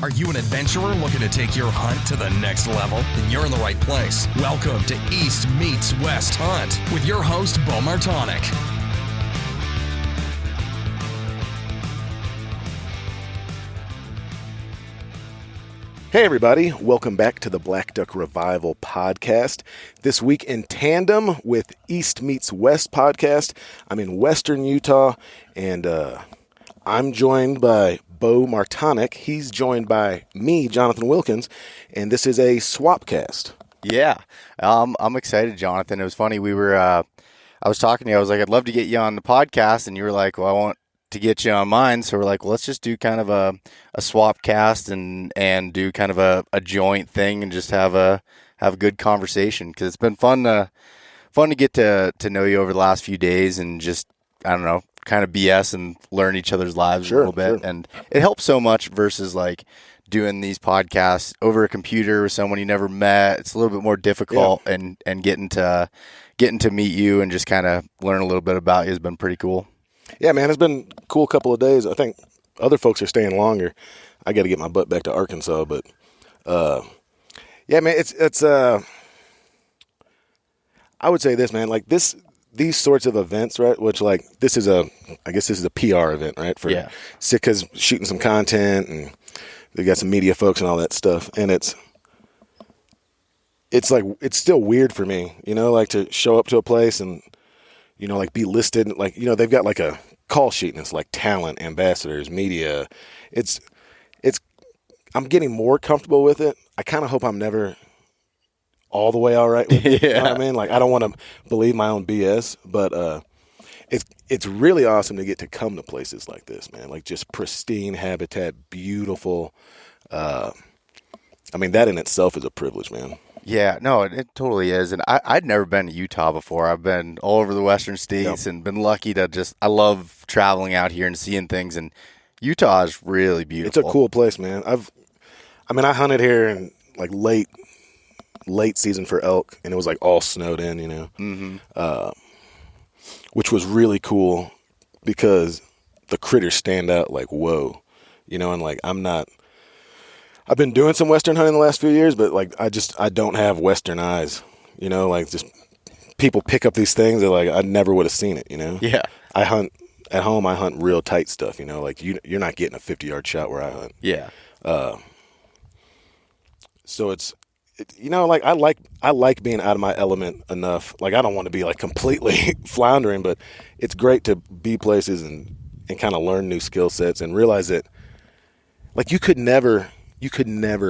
Are you an adventurer looking to take your hunt to the next level? Then you're in the right place. Welcome to East Meets West Hunt with your host, Beau Martonik. Hey everybody, welcome back to the Black Duck Revival podcast. This week in tandem with East Meets West podcast. I'm in Western Utah, and I'm joined by Beau Martonik. He's joined by me, Jonathan Wilkins, and this is a Swapcast. Yeah, I'm excited, Jonathan. It was funny. I was talking to you. I was like, I'd love to get you on the podcast, and you were like, well, I want to get you on mine. So we're like, well, let's just do kind of a swap cast and do kind of a joint thing and just have a good conversation, because it's been fun to get to know you over the last few days and just, I don't know, kind of BS and learn each other's lives a little bit. Sure. And it helps so much versus like doing these podcasts over a computer with someone you never met. It's a little bit more difficult, and getting to meet you and just kind of learn a little bit about you has been pretty cool. Yeah, man, it's been a cool couple of days. I think other folks are staying longer. I got to get my butt back to Arkansas, but yeah, man, it's I would say this, man, like these sorts of events, right? Which I guess this is a PR event, right? For Sitka's shooting some content, and they got some media folks and all that stuff, and it's like it's still weird for me, like to show up to a place and like be listed, like, they've got like a call sheet and it's like talent, ambassadors, media. I'm getting more comfortable with it. I kind of hope I'm never all the way all right with it. You know what I mean? Like, I don't want to believe my own BS, but it's really awesome to get to come to places like this, man. Like, just pristine habitat, beautiful. I mean, that in itself is a privilege, man. Yeah, no, it totally is. And I'd never been to Utah before. I've been all over the western states and been lucky to I love traveling out here and seeing things. And Utah is really beautiful. It's a cool place, man. I hunted here in like late season for elk, and it was like all snowed in, mm-hmm. Which was really cool because the critters stand out like, whoa, and like I've been doing some Western hunting the last few years, but like I don't have Western eyes, like just people pick up these things that like I never would have seen it, Yeah. I hunt at home. I hunt real tight stuff, like you're not getting a 50-yard shot where I hunt. Yeah. So it's like I like being out of my element enough. Like, I don't want to be like completely floundering, but it's great to be places and kind of learn new skill sets and realize that like you could never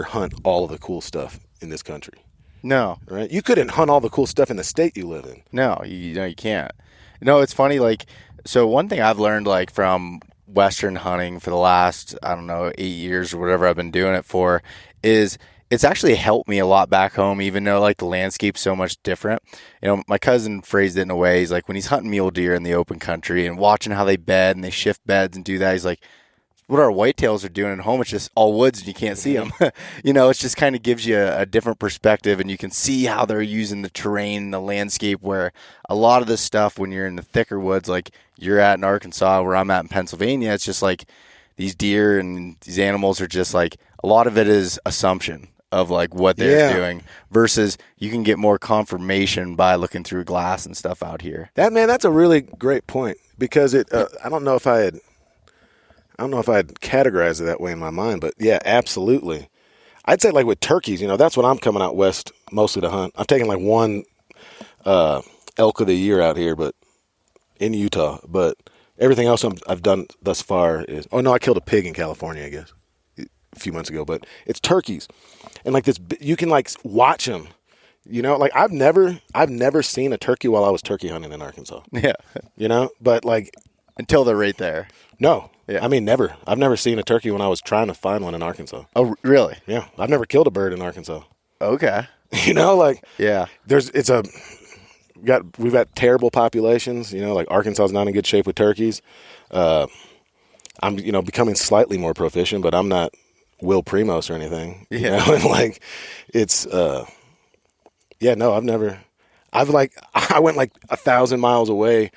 hunt all of the cool stuff in this country. No. Right? You couldn't hunt all the cool stuff in the state you live in. No, you can't. It's funny, like, so one thing I've learned, like, from Western hunting for the last, 8 years or whatever I've been doing it for, is it's actually helped me a lot back home, even though, like, the landscape's so much different. My cousin phrased it in a way. He's like, when he's hunting mule deer in the open country and watching how they bed and they shift beds and do that, he's like, what our whitetails are doing at home, it's just all woods and you can't see them. It just kind of gives you a different perspective, and you can see how they're using the terrain, the landscape, where a lot of this stuff, when you're in the thicker woods, like you're at in Arkansas, where I'm at in Pennsylvania, it's just like these deer and these animals are just like, a lot of it is assumption of like what they're doing versus you can get more confirmation by looking through glass and stuff out here. That's a really great point, because I don't know if I'd categorize it that way in my mind, but yeah, absolutely. I'd say like with turkeys, that's what I'm coming out west mostly to hunt. I've taken like one elk of the year out here, but in Utah. But everything else I've done thus far is, I killed a pig in California, I guess, a few months ago. But it's turkeys, and like this, you can like watch them. Like I've never seen a turkey while I was turkey hunting in Arkansas. Yeah, but like until they're right there. No. Yeah. I mean, never. I've never seen a turkey when I was trying to find one in Arkansas. Oh, really? Yeah. I've never killed a bird in Arkansas. Okay. Yeah. We've got terrible populations, like Arkansas is not in good shape with turkeys. I'm, becoming slightly more proficient, but I'm not Will Primos or anything. Yeah. And like, it's, I went like 1,000 miles away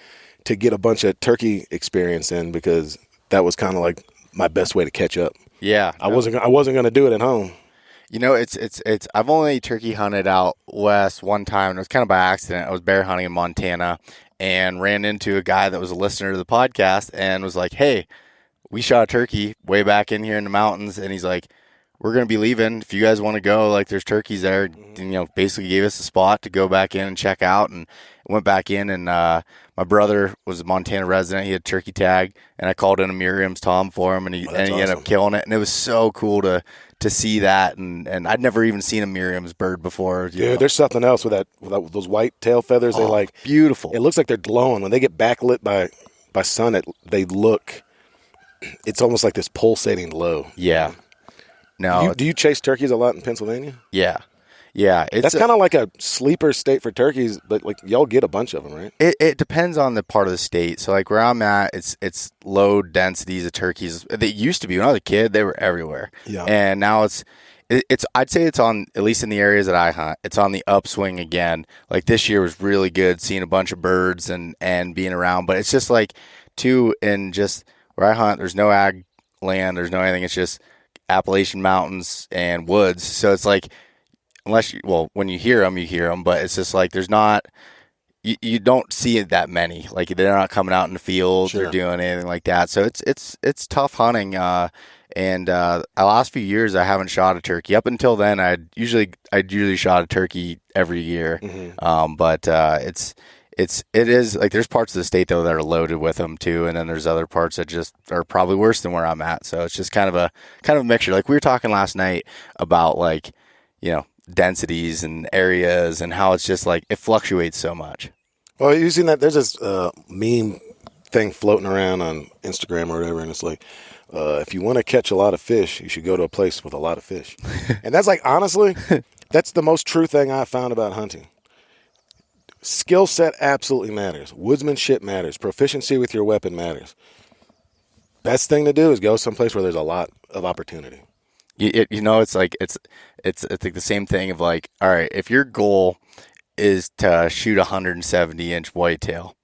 to get a bunch of turkey experience in, because that was kind of like my best way to catch up. Yeah. I wasn't going to do it at home. You know, it's I've only turkey hunted out west one time, and it was kind of by accident. I was bear hunting in Montana and ran into a guy that was a listener to the podcast and was like, "Hey, we shot a turkey way back in here in the mountains," and he's like, "We're going to be leaving. If you guys want to go, like, there's turkeys there." And, you know, basically gave us a spot to go back in and check out, and went back in. And my brother was a Montana resident. He had turkey tag, and I called in a Merriam's Tom for him, and he ended up killing it. And it was so cool to see that. And I'd never even seen a Merriam's bird before. Dude, there's something else with those white tail feathers. They like beautiful. It looks like they're glowing when they get backlit by sun. They look. It's almost like this pulsating glow. Yeah. No. Do you chase turkeys a lot in Pennsylvania? Yeah. Yeah. That's kind of like a sleeper state for turkeys, but like y'all get a bunch of them, right? It depends on the part of the state. So like where I'm at, it's low densities of turkeys. They used to be when I was a kid, they were everywhere. Yeah. And now it's I'd say it's on, at least in the areas that I hunt, it's on the upswing again. Like this year was really good, seeing a bunch of birds and being around. But it's just like in just where I hunt, there's no ag land, there's no anything. It's just Appalachian mountains and woods. So it's like, when you hear them, but it's just like there's not, you don't see it that many. Like they're not coming out in the fields or doing anything like that. So it's tough hunting. And the last few years I haven't shot a turkey. Up until then, I'd usually shot a turkey every year. Mm-hmm. But it is like there's parts of the state though that are loaded with them too, and then there's other parts that just are probably worse than where I'm at. So it's just kind of a mixture. Like we were talking last night about like, you know, densities and areas and how it's just like it fluctuates so much. Well, you've seen that there's this meme thing floating around on Instagram or whatever, and it's like, if you want to catch a lot of fish, you should go to a place with a lot of fish. And that's like, honestly, that's the most true thing I've found about hunting. Skill set absolutely matters. Woodsmanship matters. Proficiency with your weapon matters. Best thing to do is go someplace where there's a lot of opportunity. You know, it's like it's like the same thing of like, all right, if your goal is to shoot 170-inch whitetail,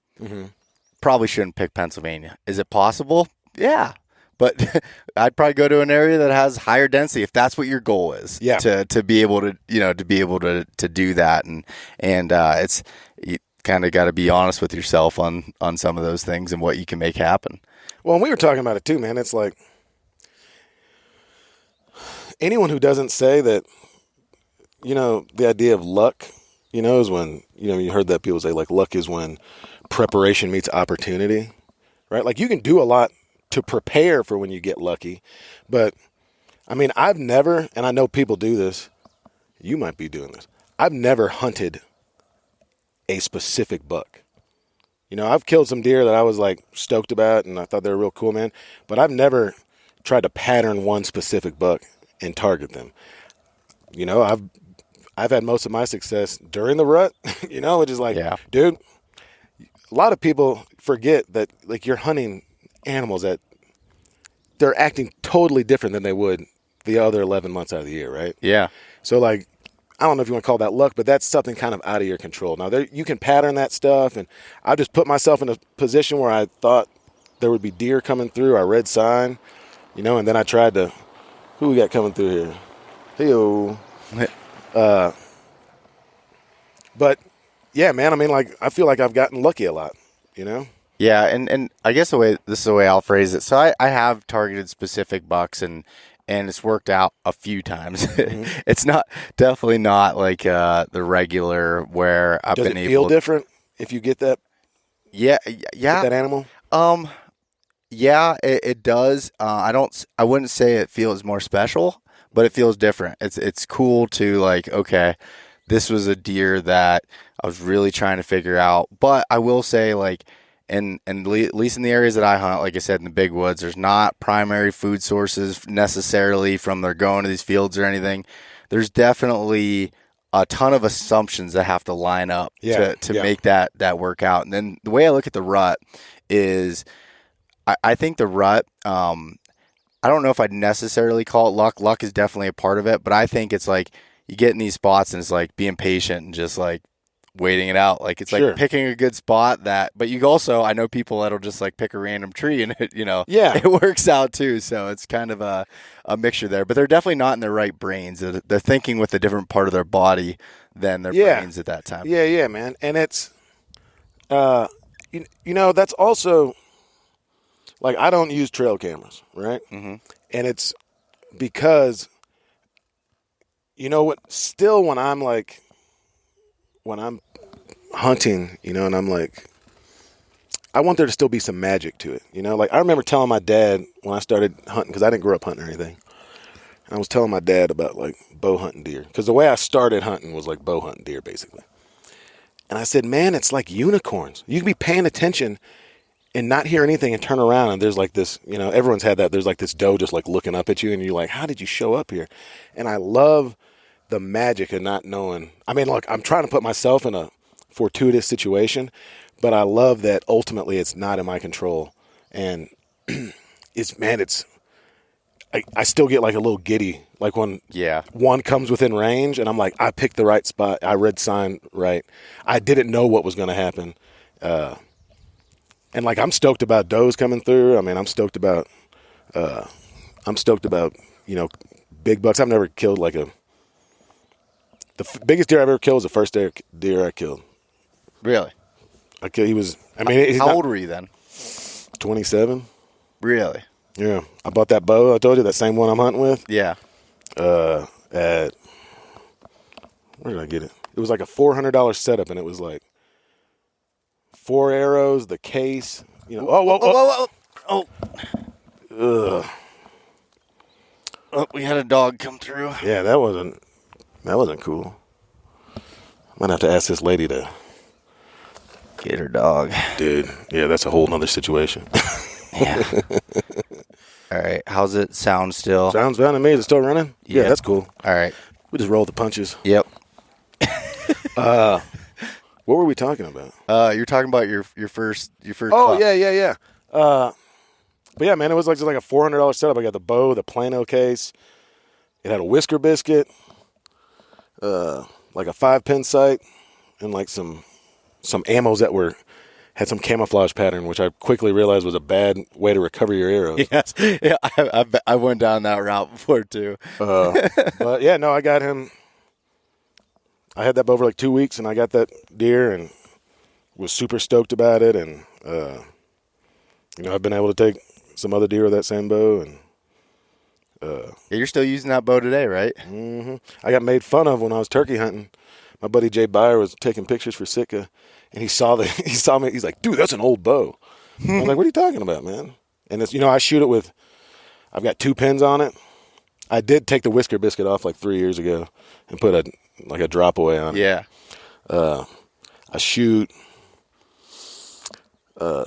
probably shouldn't pick Pennsylvania. Is it possible? Yeah, but I'd probably go to an area that has higher density if that's what your goal is. Yeah, to be able to to do that, and it's, you kind of got to be honest with yourself on some of those things and what you can make happen. Well, and we were talking about it too, man. It's like, anyone who doesn't say that, you know, the idea of luck, you know, is when, you know, you heard that people say like luck is when preparation meets opportunity, right? Like you can do a lot to prepare for when you get lucky. But I mean, I've never, and I know people do this, you might be doing this, I've never hunted a specific buck. You know, I've killed some deer that I was like stoked about and I thought they were real cool, man. But I've never tried to pattern one specific buck and target them. You know, I've had most of my success during the rut, you know, which is like, dude, a lot of people forget that like you're hunting animals that they're acting totally different than they would the other 11 months out of the year, right? Yeah. So like, I don't know if you want to call that luck, but that's something kind of out of your control. Now you can pattern that stuff, and I just put myself in a position where I thought there would be deer coming through. I read sign, you know, and then I tried to, who we got coming through here? Hey-o. But yeah, man, I mean, like, I feel like I've gotten lucky a lot, you know? Yeah. And I guess this is the way I'll phrase it. So I have targeted specific bucks and it's worked out a few times. Mm-hmm. It's definitely not like the regular where I've been able to. Does it feel different if you get that? Yeah. Get that animal? Yeah, it does. I wouldn't say it feels more special, but it feels different. It's cool to like, okay, this was a deer that I was really trying to figure out. But I will say, like, and at least in the areas that I hunt, like I said, in the big woods, there's not primary food sources necessarily from they're going to these fields or anything. There's definitely a ton of assumptions that have to line up to make that work out. And then the way I look at the rut is, I think the rut, I don't know if I'd necessarily call it luck. Luck is definitely a part of it, but I think it's like you get in these spots and it's like being patient and just like waiting it out. Like it's like picking a good spot but you also, I know people that'll just like pick a random tree and it, it works out too. So it's kind of a mixture there, but they're definitely not in their right brains. They're thinking with a different part of their body than their brains at that time. Yeah, man. And it's, that's also like, I don't use trail cameras, right? Mm-hmm. And it's because, still when I'm hunting, and I'm like, I want there to still be some magic to it, Like I remember telling my dad when I started hunting, because I didn't grow up hunting or anything. I was telling my dad about like bow hunting deer, because the way I started hunting was like bow hunting deer, basically. And I said, man, it's like unicorns. You can be paying attention and not hear anything and turn around and there's like this, everyone's had that. There's like this doe just like looking up at you and you're like, how did you show up here? And I love the magic of not knowing. I mean, look, I'm trying to put myself in a fortuitous situation, but I love that ultimately it's not in my control. And I still get like a little giddy, like when one comes within range and I'm like, I picked the right spot. I read sign right. I didn't know what was going to happen. And like, I'm stoked about does coming through. I mean, I'm stoked about, big bucks. I've never killed like biggest deer I've ever killed was the first deer I killed. Really? How old were you then? 27. Really? Yeah. I bought that bow. I told you, that same one I'm hunting with. Yeah. Where did I get it? It was like a $400 setup, and it was like 4 arrows, the case. Whoa. Ugh. Oh, we had a dog come through. Yeah, that wasn't cool. I'm gonna have to ask this lady to get her dog. Dude, yeah, that's a whole nother situation. Yeah. All right. How's it sound still? Sounds fine to me. Is it still running? Yep. Yeah, that's cool. All right. We just rolled the punches. Yep. What were we talking about? You're talking about your first. Oh, yeah. But yeah, man, it was like just like a $400 setup. I got the bow, the Plano case. It had a whisker biscuit, like a 5-pin sight, and like some ammos that had some camouflage pattern, which I quickly realized was a bad way to recover your arrows. Yes, yeah, I went down that route before too. But yeah, no, I got him. I had that bow for like 2 weeks, and I got that deer, and was super stoked about it. And I've been able to take some other deer with that same bow, and you're still using that bow today, right? Mm-hmm. I got made fun of when I was turkey hunting. My buddy Jay Byer was taking pictures for Sitka, and he saw me. He's like, "Dude, that's an old bow." I was like, "What are you talking about, man?" And it's I shoot it with. I've got 2 pins on it. I did take the whisker biscuit off like 3 years ago and put a drop away on it. Yeah. I shoot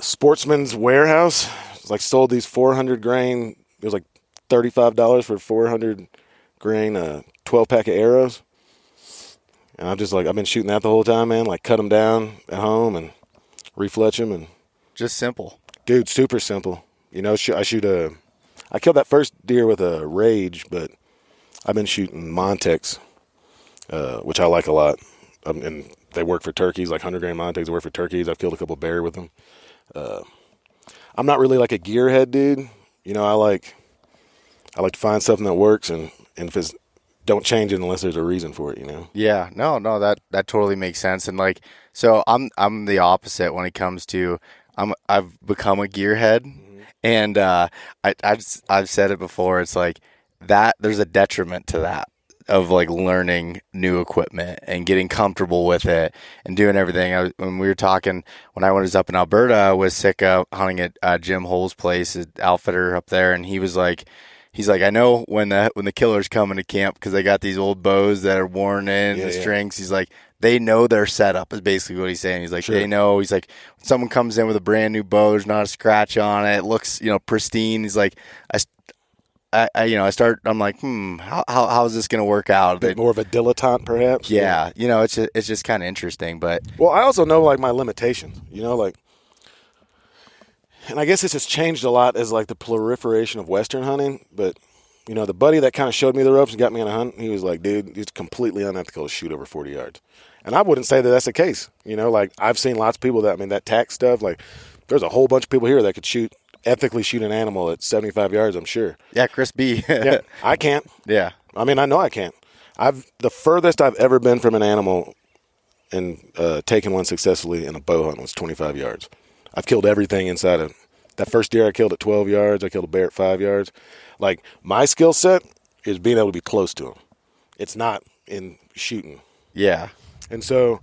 Sportsman's Warehouse. It's like sold these 400 grain. It was like $35 for 400 grain 12-pack of arrows. And I'm just like, I've been shooting that the whole time, man. Like, cut them down at home and refletch them. And just simple. Dude, super simple. I killed that first deer with a Rage, but I've been shooting Montex, which I like a lot. And they work for turkeys, like 100 grain Montex. They work for turkeys. I've killed a couple bear with them. I'm not really like a gearhead dude. I like to find something that works, and if it's, don't change it unless there's a reason for it, Yeah, no, that totally makes sense. And like, so I'm the opposite when it comes to, I've become a gearhead, and I've said it before. It's like that there's a detriment to that, of like learning new equipment and getting comfortable with it and doing everything. When we were talking, when I was up in Alberta, I was sick of hunting at Jim Hull's place, an outfitter up there, and he's like, I know when the killers come into camp, because they got these old bows that are worn in, the strings. He's like, they know their setup, is basically what he's saying. He's like, sure. They know. He's like, when someone comes in with a brand new bow, there's not a scratch on it. It looks, pristine. He's like, I'm like, how is this going to work out? A bit more of a dilettante, perhaps. Yeah. It's just kind of interesting, but. Well, I also know like my limitations, and I guess this has changed a lot as like the proliferation of Western hunting. But, the buddy that kind of showed me the ropes and got me on a hunt, he was like, dude, it's completely unethical to shoot over 40 yards. And I wouldn't say that that's the case. You know, like I've seen lots of people that, I mean, that tack stuff, like there's a whole bunch of people here that could ethically shoot an animal at 75 yards, I'm sure. Yeah, Chris B. Yeah, I can't. Yeah. I mean, I know I can't. The furthest I've ever been from an animal and taken one successfully in a bow hunt was 25 yards. I've killed everything inside of that first deer. I killed at 12 yards. I killed a bear at 5 yards. Like my skill set is being able to be close to them. It's not in shooting. Yeah. And so,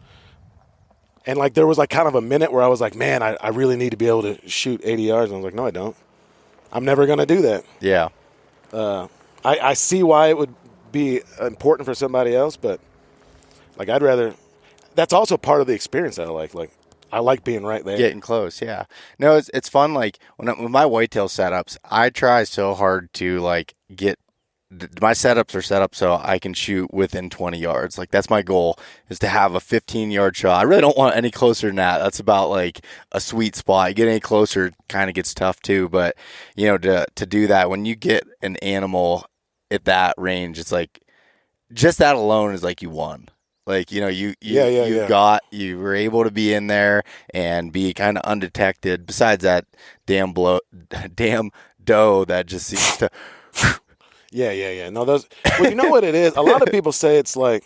and like there was like kind of a minute where I was like, man, I really need to be able to shoot 80 yards. And I was like, no, I don't. I'm never going to do that. Yeah. I see why it would be important for somebody else, but like I'd rather. That's also part of the experience that I like. Like I like being right there, getting close. Yeah, no, it's fun. Like with my whitetail setups, I try so hard to like get my setups are set up so I can shoot within 20 yards. Like that's my goal, is to have a 15-yard shot. I really don't want any closer than that. That's about like a sweet spot. Get any closer, kind of gets tough too. But you know, to do that, when you get an animal at that range, it's like just that alone is like you won. Like, you know, you were able to be in there and be kind of undetected. Besides that damn doe that just seems to. Yeah. No, well, you know what it is? A lot of people say it's like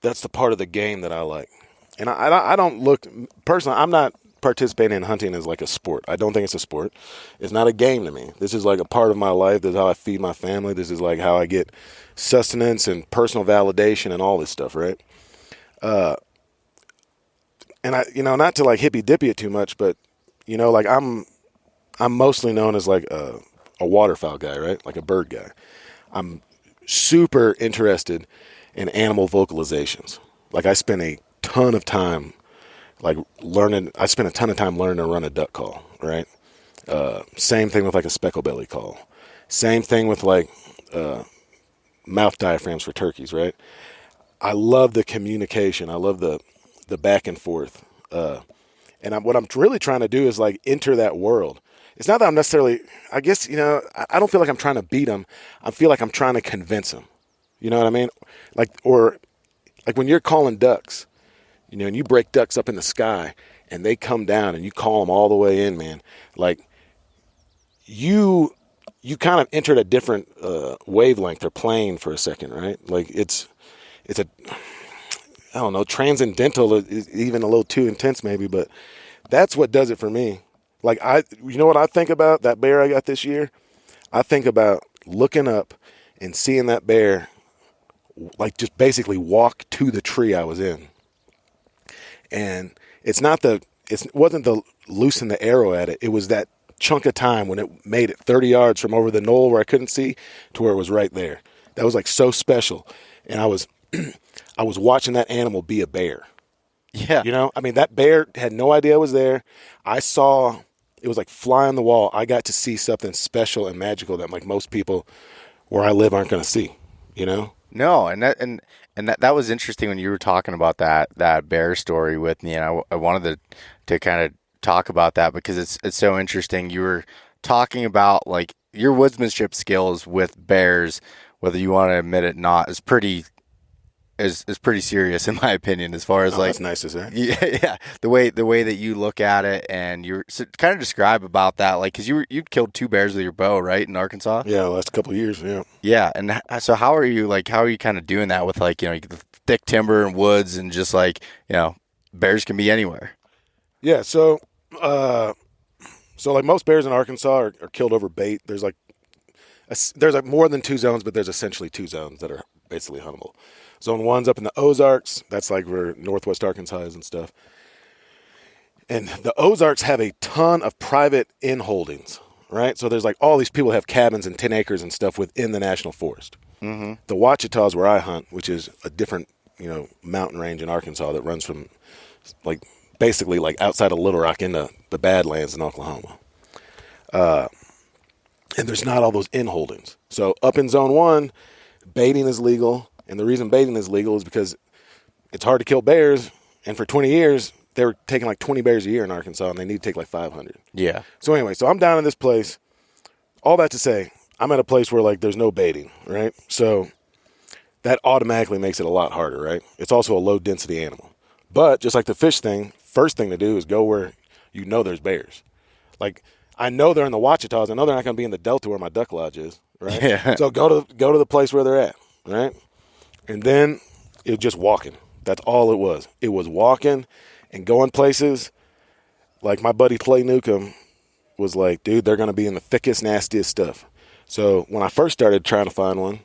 that's the part of the game that I like, and I don't look personally. I'm not participating in hunting as like a sport. I don't think it's a sport. It's not a game to me. This is like a part of my life. This is how I feed my family. This is like how I get sustenance and personal validation and all this stuff, right? And I, you know, not to like hippy dippy it too much, but you know, like I'm mostly known as like a waterfowl guy, right? Like a bird guy. I'm super interested in animal vocalizations. Like I spend a ton of time learning to run a duck call, right? Same thing with like a speckle belly call. Same thing with like, mouth diaphragms for turkeys, right? I love the communication. I love the back and forth. And what I'm really trying to do is like enter that world. It's not that I'm necessarily, I guess, you know, I don't feel like I'm trying to beat them. I feel like I'm trying to convince them. You know what I mean? Like when you're calling ducks, you know, and you break ducks up in the sky and they come down and you call them all the way in, man. Like you kind of entered a different wavelength or plane for a second, right? Like it's a, I don't know, transcendental is even a little too intense maybe, but that's what does it for me. Like you know what I think about that bear I got this year? I think about looking up and seeing that bear like just basically walk to the tree I was in. And it wasn't the loosen the arrow at it. It was that chunk of time when it made it 30 yards from over the knoll where I couldn't see to where it was right there. That was like so special. And I was watching that animal be a bear. Yeah. You know, I mean, that bear had no idea I was there. I saw, it was like fly on the wall. I got to see something special and magical that like most people where I live aren't going to see, you know? No. And that was interesting when you were talking about that bear story with me. And I wanted to kind of talk about that because it's so interesting. You were talking about like your woodsmanship skills with bears, whether you want to admit it or not, is pretty serious in my opinion, as far as like that's nice to say. Yeah, the way that you look at it, and kind of describe about that, like because you killed 2 bears with your bow, right, in Arkansas? Yeah, the last couple of years. Yeah, and so how are you kind of doing that with like, you know, the thick timber and woods and just like, you know, bears can be anywhere. Yeah, so like most bears in Arkansas are killed over bait. There's like more than 2 zones, but there's essentially 2 zones that are basically huntable. Zone 1's up in the Ozarks. That's like where northwest Arkansas is and stuff. And the Ozarks have a ton of private in-holdings, right? So there's like all these people have cabins and 10 acres and stuff within the national forest. Mm-hmm. The Ouachita's where I hunt, which is a different, you know, mountain range in Arkansas that runs from like basically like outside of Little Rock into the Badlands in Oklahoma. And there's not all those in-holdings. So up in Zone 1, baiting is legal. And the reason baiting is legal is because it's hard to kill bears. And for 20 years, they were taking like 20 bears a year in Arkansas, and they need to take like 500. Yeah. So anyway, I'm down in this place. All that to say, I'm at a place where like there's no baiting, right? So that automatically makes it a lot harder, right? It's also a low-density animal. But just like the fish thing, first thing to do is go where you know there's bears. Like, I know they're in the Ouachitas. I know they're not going to be in the Delta where my duck lodge is, right? Yeah. So go to the place where they're at, right? And then it was just walking. That's all it was. It was walking and going places. Like my buddy Clay Newcomb was like, dude, they're going to be in the thickest, nastiest stuff. So when I first started trying to find one,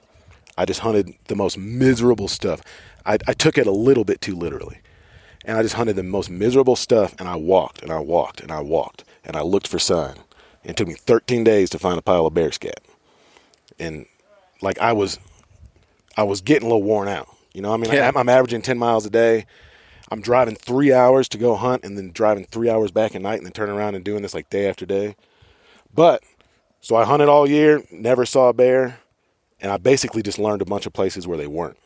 I just hunted the most miserable stuff. I took it a little bit too literally. And I just hunted the most miserable stuff, and I walked, and I walked, and I walked, and I looked for sign. And it took me 13 days to find a pile of bear scat. And, like, I was getting a little worn out. You know, I mean, I'm averaging 10 miles a day. I'm driving 3 hours to go hunt and then driving 3 hours back at night and then turning around and doing this, like, day after day. But, so I hunted all year, never saw a bear, and I basically just learned a bunch of places where they weren't.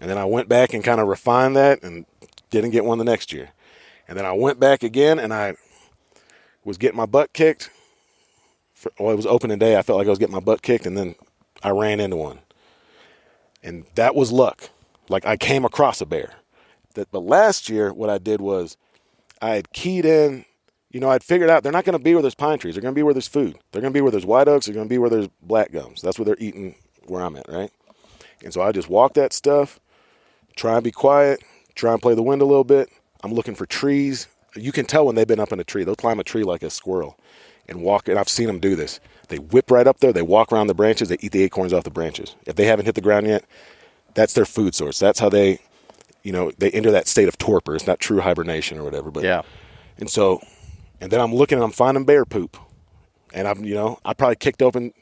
And then I went back and kind of refined that and didn't get one the next year. And then I went back again, and I was getting my butt kicked. It was opening day. I felt like I was getting my butt kicked, and then I ran into one. And that was luck. Like, I came across a bear. But last year, what I did was I had keyed in. You know, I'd figured out they're not going to be where there's pine trees. They're going to be where there's food. They're going to be where there's white oaks. They're going to be where there's black gums. That's where they're eating where I'm at, right? And so I just walk that stuff, try and be quiet, try and play the wind a little bit. I'm looking for trees. You can tell when they've been up in a tree. They'll climb a tree like a squirrel and walk. And I've seen them do this. They whip right up there. They walk around the branches. They eat the acorns off the branches. If they haven't hit the ground yet, that's their food source. That's how they, you know, they enter that state of torpor. It's not true hibernation or whatever. But Yeah. And so, and then I'm looking and I'm finding bear poop. And I probably kicked open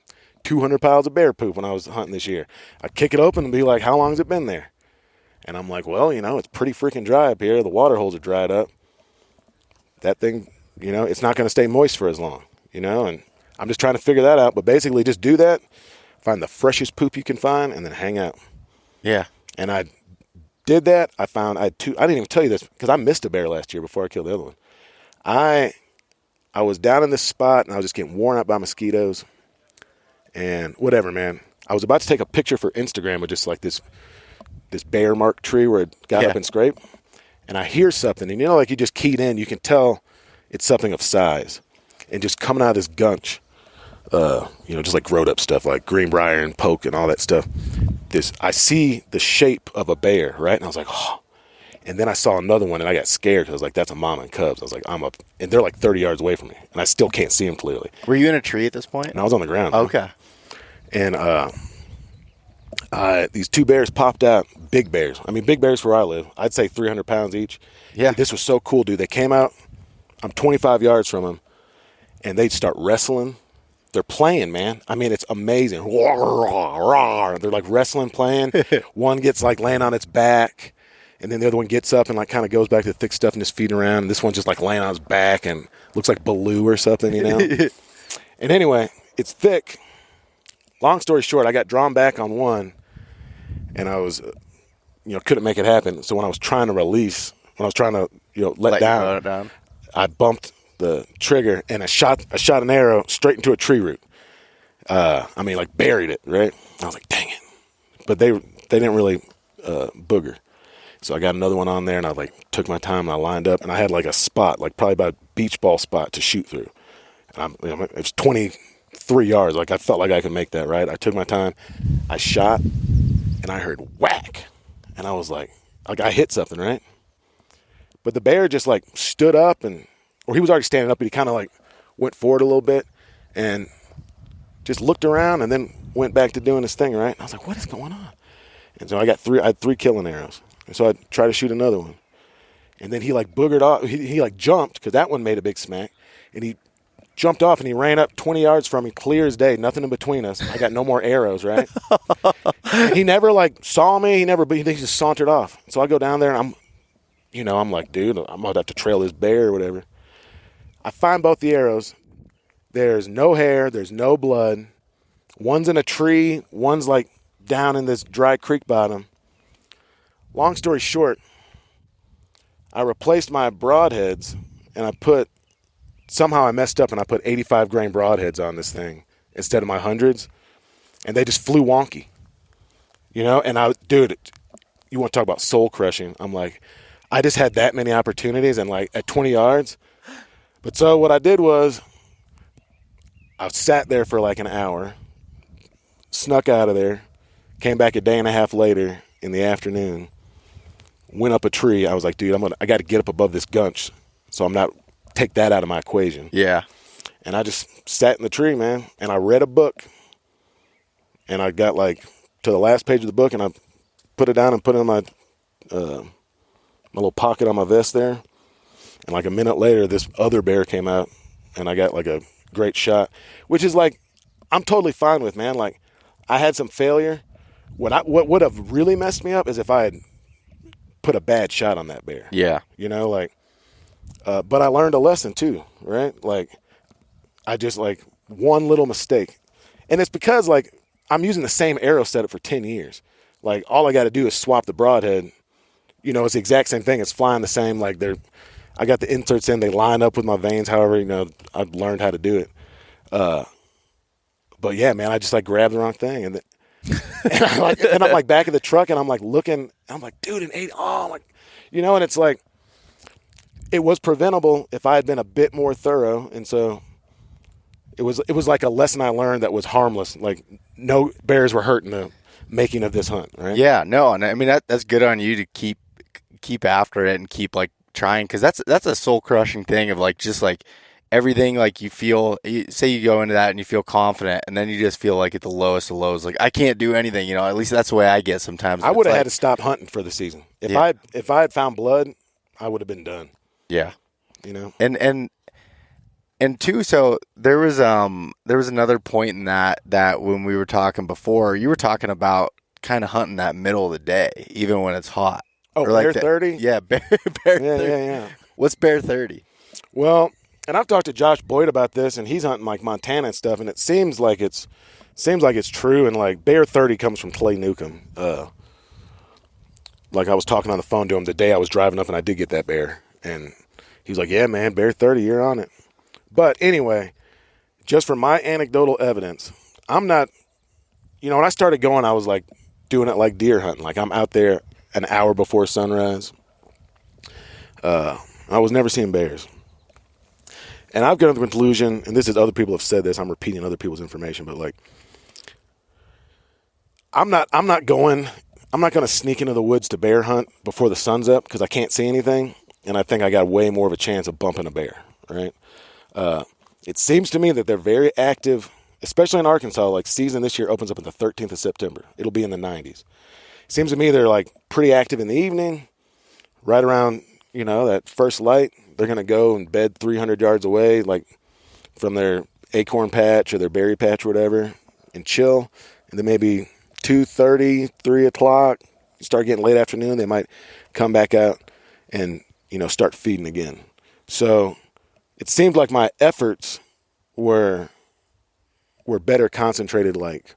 200 piles of bear poop when I was hunting this year. I'd kick it open and be like, how long has it been there? And I'm like, well, it's pretty freaking dry up here. The water holes are dried up. That thing, it's not going to stay moist for as long, and I'm just trying to figure that out. But basically just do that, find the freshest poop you can find, and then hang out. Yeah. And I did that. I didn't even tell you this because I missed a bear last year before I killed the other one. I was down in this spot, and I was just getting worn out by mosquitoes and whatever, man. I was about to take a picture for Instagram with just like this bear mark tree where it got up and scraped. And I hear something, and like you just keyed in, you can tell it's something of size. And just coming out of this gunch, just like growed up stuff like greenbrier and poke and all that stuff. I see the shape of a bear, right? And I was like, oh. And then I saw another one, and I got scared because I was like, that's a mama and cubs. I was like, I'm up. And they're like 30 yards away from me, and I still can't see them clearly. Were you in a tree at this point? And I was on the ground. Okay. And these two bears popped out, big bears. I mean, big bears where I live. I'd say 300 pounds each. Yeah. This was so cool, dude. They came out. I'm 25 yards from them, and they'd start wrestling. They're playing, man. I mean, it's amazing. They're like wrestling, playing. One gets like laying on its back, and then the other one gets up and like kind of goes back to the thick stuff and just feeding around. And this one's just like laying on his back and looks like Baloo or something, And anyway, it's thick. Long story short, I got drawn back on one, and I was, couldn't make it happen. So when I was trying to release, let down, I bumped the trigger, and I shot an arrow straight into a tree root. Buried it, right? I was like, dang it. But they didn't really booger. So I got another one on there, and I took my time, and I lined up, and I had a spot, probably about a beach ball spot to shoot through. And it was 23 yards. I felt like I could make that, right? I took my time. I shot, and I heard whack. And I was like I hit something, right? But the bear just stood up, or he was already standing up, but he kind of went forward a little bit and just looked around and then went back to doing his thing, right? And I was like, what is going on? And so I had three killing arrows. And so I tried to shoot another one. And then he boogered off. He jumped because that one made a big smack. And he jumped off and he ran up 20 yards from me, clear as day, nothing in between us. I got no more arrows, right? He never saw me. He just sauntered off. So I go down there and I'm like, dude, I'm going to have to trail this bear or whatever. I find both the arrows. There's no hair. There's no blood. One's in a tree. One's down in this dry creek bottom. Long story short, I replaced my broadheads, and somehow I messed up and I put 85 grain broadheads on this thing instead of my hundreds, and they just flew wonky, and you want to talk about soul crushing. I'm like, I just had that many opportunities and like at 20 yards. But so what I did was I sat there for like an hour, snuck out of there, came back a day and a half later in the afternoon, went up a tree. I was like, dude, I got to get up above this gunch so I'm not take that out of my equation. Yeah. And I just sat in the tree, man, and I read a book. And I got like to the last page of the book, and I put it down and put it in my my little pocket on my vest there. And like a minute later, this other bear came out, and I got like a great shot, which is like I'm totally fine with, man. Like I had some failure. What would have really messed me up is if I had put a bad shot on that bear. Yeah. You know, like, but I learned a lesson too, right? Like I just like one little mistake. And it's because like I'm using the same arrow setup for 10 years. Like all I got to do is swap the broadhead. You know, it's the exact same thing. It's flying the same. Like I got the inserts in. They line up with my vanes. However, you know, I've learned how to do it. But yeah, man, I just like grabbed the wrong thing. And I'm like back of the truck and I'm like looking. I'm like, dude, an 8. Oh, I'm like, you know, and it's like, it was preventable if I had been a bit more thorough. And so it was like a lesson I learned that was harmless. Like no bears were hurt in the making of this hunt, right? Yeah, no, and I mean that's good on you to keep after it and keep like trying, because that's a soul crushing thing of like just like everything, like you feel, say you go into that and you feel confident, and then you just feel like at the lowest of lows, like I can't do anything. You know, at least that's the way I get sometimes. I would have had to stop hunting for the season if I had found blood. I would have been done. Yeah, you know, and two, so there was another point in that when we were talking before, you were talking about kind of hunting that middle of the day, even when it's hot. Oh, or like bear 30? Yeah, bear yeah, 30. Yeah. What's bear 30? Well, and I've talked to Josh Boyd about this, and he's hunting like Montana and stuff, and it seems like it's true. And like bear 30 comes from Clay Newcomb. Like I was talking on the phone to him the day I was driving up, and I did get that bear, and he was like, "Yeah, man, bear 30, you're on it." But anyway, just for my anecdotal evidence, I'm not, you know, when I started going, I was like doing it like deer hunting. Like I'm out there an hour before sunrise. I was never seeing bears. And I've come to the conclusion, and this is other people have said this, I'm repeating other people's information, but like, I'm not going to sneak into the woods to bear hunt before the sun's up because I can't see anything. And I think I got way more of a chance of bumping a bear, right? It seems to me that they're very active, especially in Arkansas. Like season this year opens up on the 13th of September. It'll be in the 90s. Seems to me they're like pretty active in the evening, right around, you know, that first light. They're going to go and bed 300 yards away, like from their acorn patch or their berry patch or whatever, and chill. And then maybe 2:30, 3 o'clock, start getting late afternoon, they might come back out and, you know, start feeding again. So it seemed like my efforts were better concentrated. Like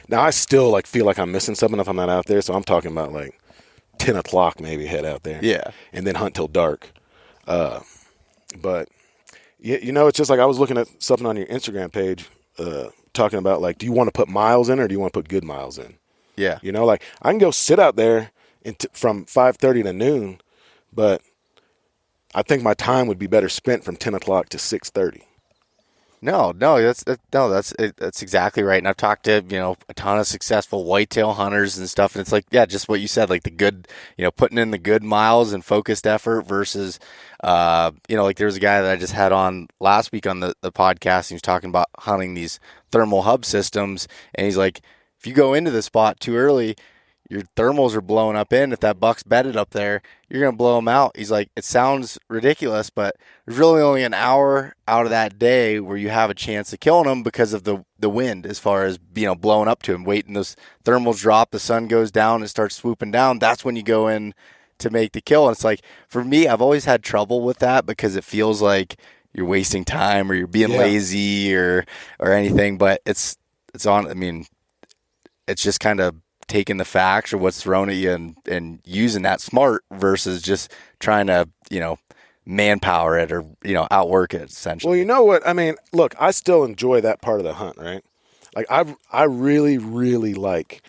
now I still like feel like I'm missing something if I'm not out there. So I'm talking about like 10 o'clock, maybe head out there. Yeah. And then hunt till dark. But you know, it's just like I was looking at something on your Instagram page, talking about like, do you want to put miles in or do you want to put good miles in? Yeah. You know, like I can go sit out there from 5:30 to noon, but I think my time would be better spent from 10 o'clock to 6:30. No, that's exactly right. And I've talked to, you know, a ton of successful whitetail hunters and stuff. And it's like, yeah, just what you said, like the good, you know, putting in the good miles and focused effort versus, you know, like there was a guy that I just had on last week on the podcast. He was talking about hunting these thermal hub systems. And he's like, if you go into the spot too early, your thermals are blowing up in. If that buck's bedded up there, you're going to blow them out. He's like, it sounds ridiculous, but there's really only an hour out of that day where you have a chance of killing them because of the wind, as far as, you know, blowing up to him, waiting those thermals drop, the sun goes down and starts swooping down. That's when you go in to make the kill. And it's like, for me, I've always had trouble with that because it feels like you're wasting time or you're being lazy or anything, but it's on, I mean, it's just kind of taking the facts or what's thrown at you and using that smart versus just trying to, you know, manpower it or, you know, outwork it essentially. Well, you know what? I mean, look, I still enjoy that part of the hunt, right? Like I really, really like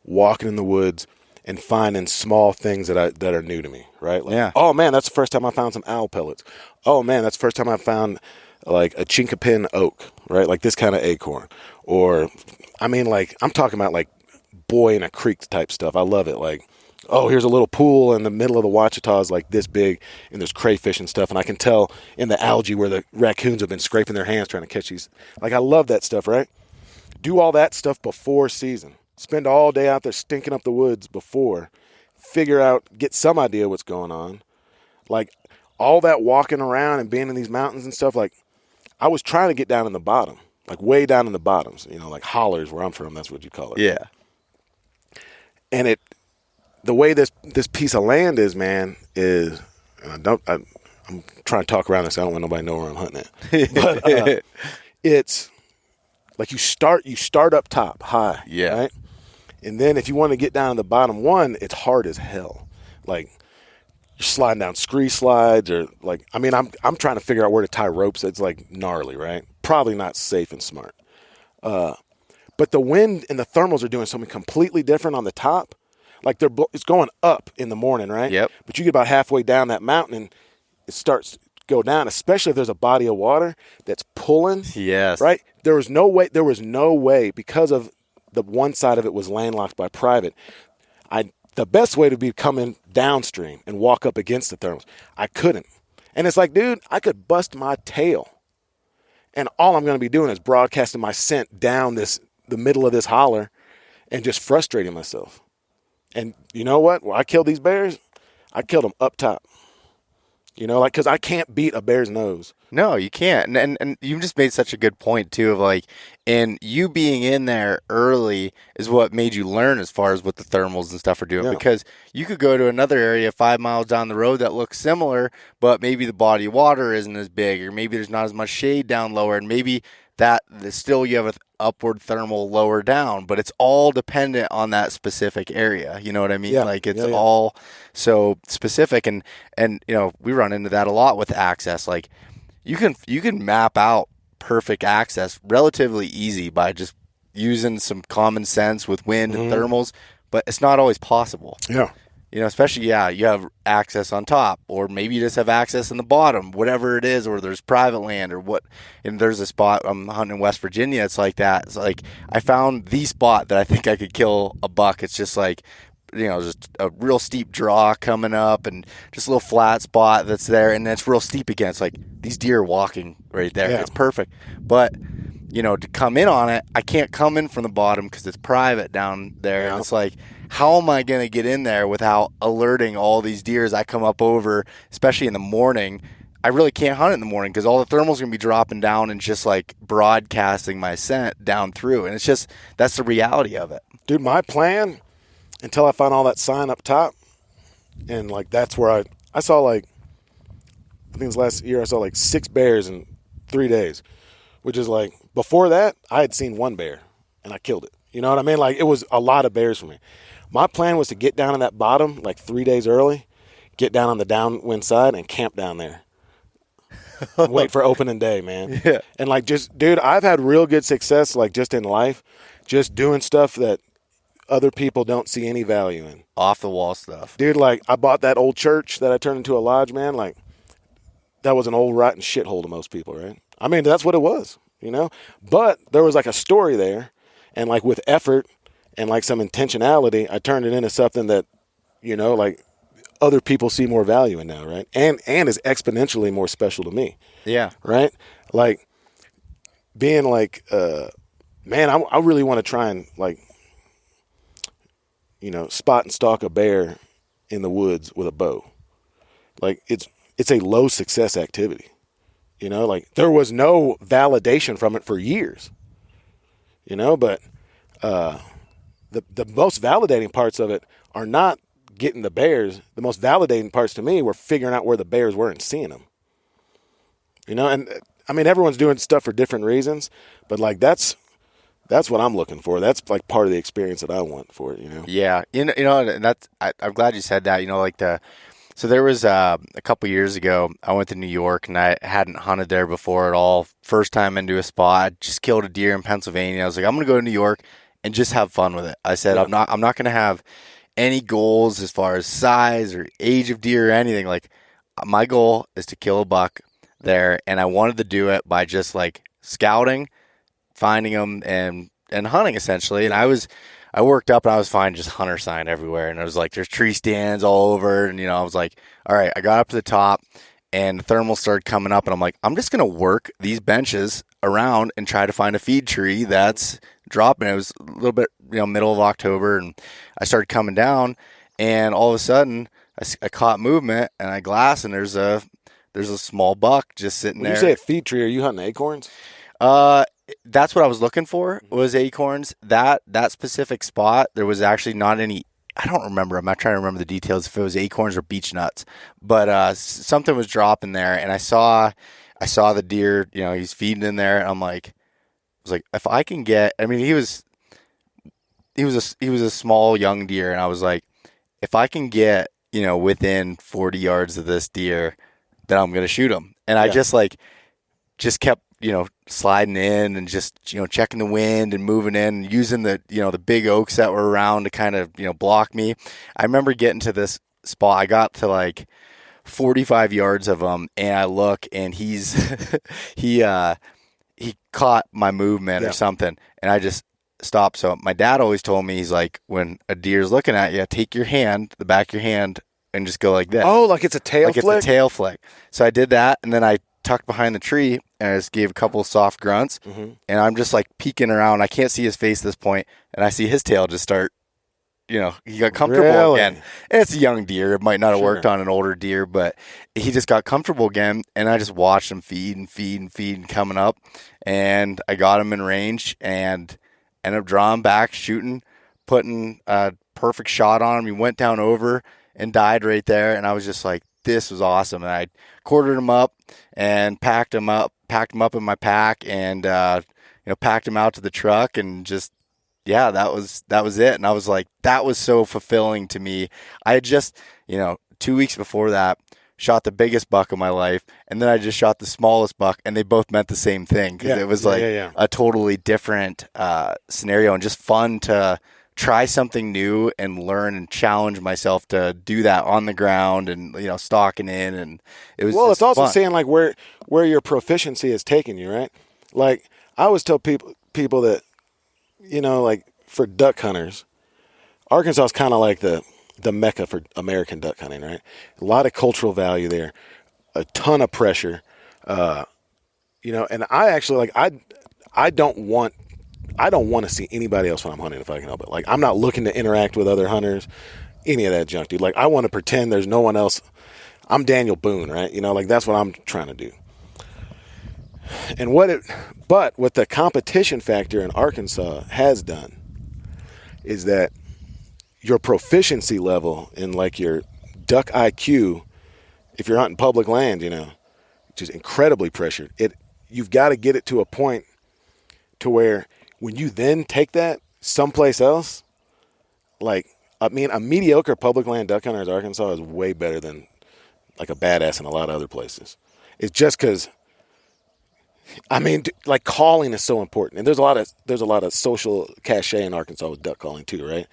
walking in the woods and finding small things that are new to me, right? Like, Yeah. oh man, that's the first time I found some owl pellets. Oh man, that's the first time I found like a chinkapin oak, right? Like this kind of acorn. Or, I mean, like, I'm talking about like boy in a creek type stuff. I love it. Like, oh, here's a little pool in the middle of the Ouachita is like this big, and there's crayfish and stuff, and I can tell in the algae where the raccoons have been scraping their hands trying to catch these. Like, I love that stuff, right? Do all that stuff before season. Spend all day out there stinking up the woods before. Figure out, get some idea what's going on. Like, all that walking around and being in these mountains and stuff, like, I was trying to get down in the bottom, like way down in the bottoms, you know, like hollers where I'm from, that's what you call it. Yeah. And the way this piece of land is, man, is, and I'm trying to talk around this. I don't want nobody to know where I'm hunting at. But it's like you start up top high, Yeah. right? And then if you want to get down to the bottom one, it's hard as hell. Like you're sliding down scree slides, or like, I mean, I'm trying to figure out where to tie ropes. It's like gnarly, right? Probably not safe and smart. But the wind and the thermals are doing something completely different on the top. Like it's going up in the morning, right? Yep. But you get about halfway down that mountain and it starts to go down, especially if there's a body of water that's pulling. Yes. Right? There was no way because of the one side of it was landlocked by private. The best way to be coming downstream and walk up against the thermals. I couldn't. And it's like, dude, I could bust my tail. And all I'm going to be doing is broadcasting my scent down the middle of this holler and just frustrating myself. And you know what? When I killed these bears, I killed them up top. You know, like, because I can't beat a bear's nose. No, you can't. And you just made such a good point, too, of like, and you being in there early is what made you learn as far as what the thermals and stuff are doing. Yeah. Because you could go to another area 5 miles down the road that looks similar, but maybe the body of water isn't as big, or maybe there's not as much shade down lower, and maybe that still you have an upward thermal lower down, but it's all dependent on that specific area. You know what I mean? Yeah. Like it's Yeah. all so specific, and you know, we run into that a lot with access. Like you can map out perfect access relatively easy by just using some common sense with wind and thermals, but it's not always possible. Yeah. You know, especially, you have access on top, or maybe you just have access in the bottom, whatever it is, or there's private land or what. And there's a spot I'm hunting in West Virginia. It's like that. It's like I found the spot that I think I could kill a buck. It's just like, you know, just a real steep draw coming up and just a little flat spot that's there. And it's real steep again. It's like these deer are walking right there. Yeah. It's perfect. But, you know, to come in on it, I can't come in from the bottom because it's private down there. Yeah. And it's like, how am I going to get in there without alerting all these deer as I come up over, especially in the morning? I really can't hunt in the morning because all the thermals are going to be dropping down and just like broadcasting my scent down through. And it's just, that's the reality of it. Dude, my plan, until I found all that sign up top, and like that's where I saw like, I think it was last year, I saw like 6 bears in 3 days, which is like, before that, I had seen 1 bear and I killed it. You know what I mean? Like it was a lot of bears for me. My plan was to get down in that bottom like 3 days early, get down on the downwind side and camp down there. Wait for opening day, man. Yeah. And like just, dude, I've had real good success like just in life, just doing stuff that other people don't see any value in. Off the wall stuff. Dude, like I bought that old church that I turned into a lodge, man. Like that was an old rotten shithole to most people, right? I mean, that's what it was, you know? But there was like a story there, and like with effort and like some intentionality, I turned it into something that, you know, like other people see more value in now, right? And is exponentially more special to me. Yeah. Right? Like being like, man, I really want to try and like, you know, spot and stalk a bear in the woods with a bow. Like it's a low success activity. You know, like there was no validation from it for years. You know, but the most validating parts of it are not getting the bears. The most validating parts to me were figuring out where the bears were and seeing them. You know, and I mean everyone's doing stuff for different reasons, but like that's what I'm looking for. That's like part of the experience that I want for it, you know? Yeah. You know, and that's, I'm glad you said that, you know, like so there was a couple years ago, I went to New York and I hadn't hunted there before at all. First time into a spot, just killed a deer in Pennsylvania. I was like, I'm going to go to New York and just have fun with it. I said, yeah. I'm not going to have any goals as far as size or age of deer or anything. Like, my goal is to kill a buck there, and I wanted to do it by just like scouting, finding them, and hunting essentially. And I worked up and I was finding just hunter sign everywhere, and it was like there's tree stands all over, and I was like, all right, I got up to the top, and the thermal started coming up, and I'm like, I'm just gonna work these benches around and try to find a feed tree that's dropping. It was a little bit middle of October, and I started coming down, and all of a sudden I caught movement, and I glass, and there's a small buck just sitting there. When you say a feed tree, are you hunting acorns? That's what I was looking for, was acorns. That specific spot, there was actually not any. I don't remember. I'm not trying to remember the details if it was acorns or beech nuts, but something was dropping there, and I saw the deer. He's feeding in there, and I was like, if I can get. I mean, he was a small young deer, and I was like, if I can get within 40 yards of this deer, then I'm gonna shoot him. And I just kept sliding in and just checking the wind and moving in and using the the big oaks that were around to kind of block me. I remember getting to this spot. I got to like 45 yards of him, and I look, and he's he caught my movement or something, and I just stopped. So my dad always told me, he's like, when a deer's looking at you, take your hand, the back of your hand, and just go like this. Oh, like it's a tail flick? It's a tail flick. So I did that, and then I tucked behind the tree, and I just gave a couple of soft grunts, and I'm just like peeking around. I can't see his face at this point, and I see his tail just start, he got comfortable again. And it's a young deer. It might not have worked on an older deer, but he just got comfortable again, and I just watched him feed and coming up, and I got him in range and ended up drawing back, shooting, putting a perfect shot on him. He went down over and died right there, and I was just like, this was awesome. And I quartered him up and packed him up in my pack, and packed him out to the truck, and just that was it. And I was like, that was so fulfilling to me. I had just 2 weeks before that shot the biggest buck of my life, and then I just shot the smallest buck, and they both meant the same thing, because it was a totally different scenario, and just fun to try something new and learn and challenge myself to do that on the ground, and stalking in, and it was it's also fun. saying like where your proficiency is taking you, right? Like I always tell people that like for duck hunters, Arkansas is kind of like the mecca for American duck hunting, right? A lot of cultural value there, a ton of pressure, and I actually I don't want to see anybody else when I'm hunting if I can help it. Like, I'm not looking to interact with other hunters, any of that junk, dude. Like, I want to pretend there's no one else. I'm Daniel Boone, right? That's what I'm trying to do. And but what the competition factor in Arkansas has done is that your proficiency level in like your duck IQ, if you're hunting public land, which is incredibly pressured, you've got to get it to a point to where when you then take that someplace else, like, I mean, a mediocre public land duck hunter in Arkansas is way better than like a badass in a lot of other places. It's just because, I mean, like, calling is so important, and there's a lot of social cachet in Arkansas with duck calling too, right?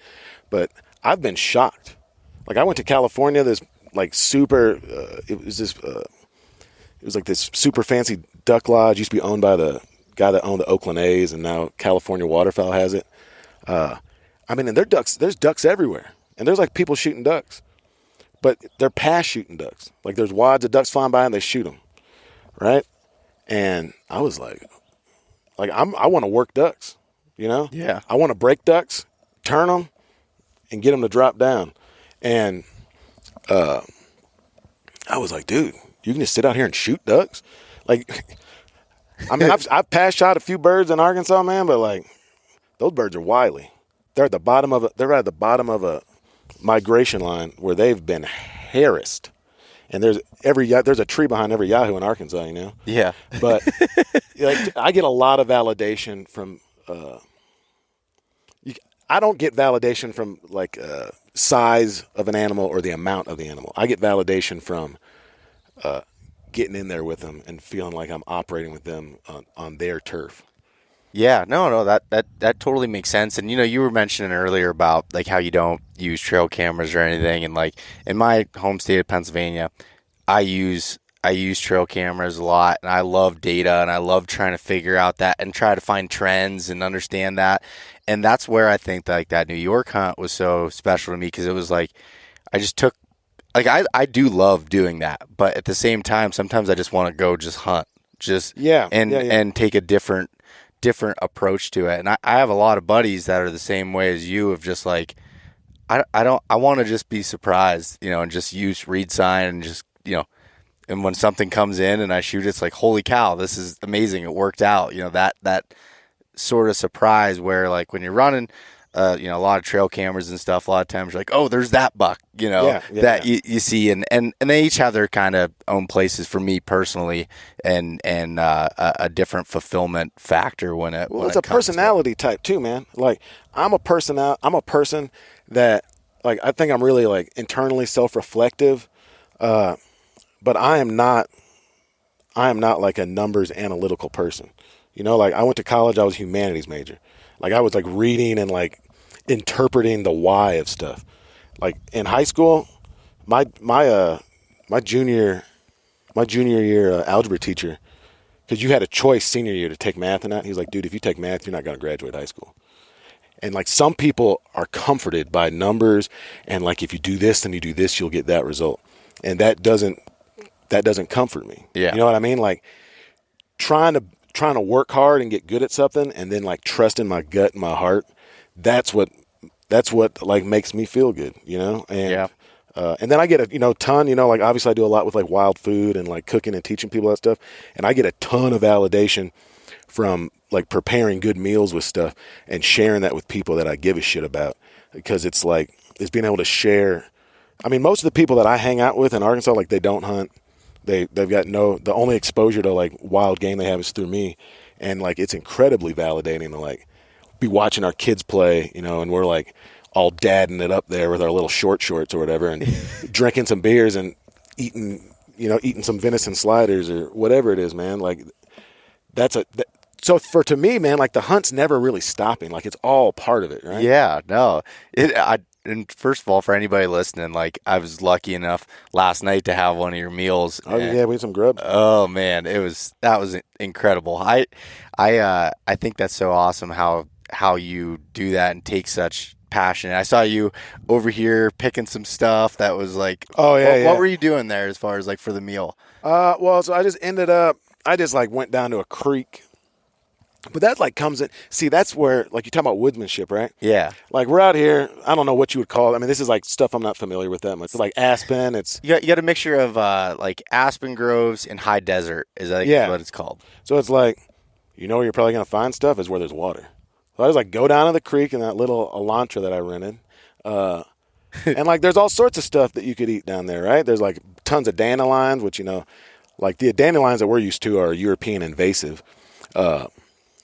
But I've been shocked. Like, I went to California, this like super, it was like this super fancy duck lodge, used to be owned by the guy that owned the Oakland A's, and now California Waterfowl has it. I mean, and there's ducks everywhere, and there's like people shooting ducks, but they're past shooting ducks. Like, there's wads of ducks flying by and they shoot them, right? And I was like I want to work ducks, Yeah. I want to break ducks, turn them, and get them to drop down. And I was like, dude, you can just sit out here and shoot ducks? Like, I mean, I've pass shot a few birds in Arkansas, man, but like, those birds are wily. They're at the bottom of a migration line where they've been harassed. And there's a tree behind every Yahoo in Arkansas, Yeah. But like, I get a lot of validation from. I don't get validation from like size of an animal or the amount of the animal. I get validation from getting in there with them and feeling like I'm operating with them on their turf. Yeah, no, that totally makes sense. And you were mentioning earlier about like how you don't use trail cameras or anything, and like in my home state of Pennsylvania, I use trail cameras a lot, and I love data, and I love trying to figure out that and try to find trends and understand that. And that's where I think like that New York hunt was so special to me, because it was like I just took like I do love doing that, but at the same time, sometimes I just want to go just hunt, just and take a different approach to it. And I have a lot of buddies that are the same way as you, of just like I want to just be surprised, and just read sign and just and when something comes in and I shoot, it's like, holy cow, this is amazing, it worked out. That sort of surprise where like when you're running a lot of trail cameras and stuff, a lot of times you're like, oh, there's that buck, you see, and they each have their kind of own places for me personally, and a different fulfillment factor when it. Well, it's a personality type too, man. Like I'm a person that like I think I'm really like internally self-reflective, but I am not like a numbers analytical person. Like I went to college, I was a humanities major. Like I was like reading and like interpreting the why of stuff. Like in high school, my junior year algebra teacher, because you had a choice senior year to take math and that. He was like, dude, if you take math, you're not going to graduate high school. And like some people are comforted by numbers, and like if you do this, then you do this, you'll get that result. And that doesn't comfort me. Yeah. You know what I mean? Like trying to work hard and get good at something, and then like trusting my gut and my heart. That's what like makes me feel good, And and then I get a ton, like obviously I do a lot with like wild food and like cooking and teaching people that stuff, and I get a ton of validation from like preparing good meals with stuff and sharing that with people that I give a shit about, because it's like it's being able to share. I mean, most of the people that I hang out with in Arkansas, like they don't hunt. They've got the only exposure to like wild game they have is through me. And like, it's incredibly validating to like be watching our kids play, and we're like all dadding it up there with our little short shorts or whatever, and drinking some beers and eating some venison sliders or whatever it is, man. Like so to me, man, like the hunt's never really stopping. Like it's all part of it, right? Yeah, no. And first of all, for anybody listening, like I was lucky enough last night to have one of your meals. Oh yeah, we had some grub. Oh man, that was incredible. I think that's so awesome how you do that and take such passion. I saw you over here picking some stuff that was like, what were you doing there as far as like for the meal? Well, so I just like went down to a creek. But that like comes in. See, that's where like you talk about woodsmanship, right? Yeah. Like we're out here. I don't know what you would call it. I mean, this is like stuff I'm not familiar with that much. It's like aspen. It's you got a mixture of like aspen groves and high desert. Is that what it's called? So it's like, where you're probably gonna find stuff is where there's water. So I just like go down to the creek in that little Elantra that I rented, and like there's all sorts of stuff that you could eat down there, right? There's like tons of dandelions, which like the dandelions that we're used to are European invasive.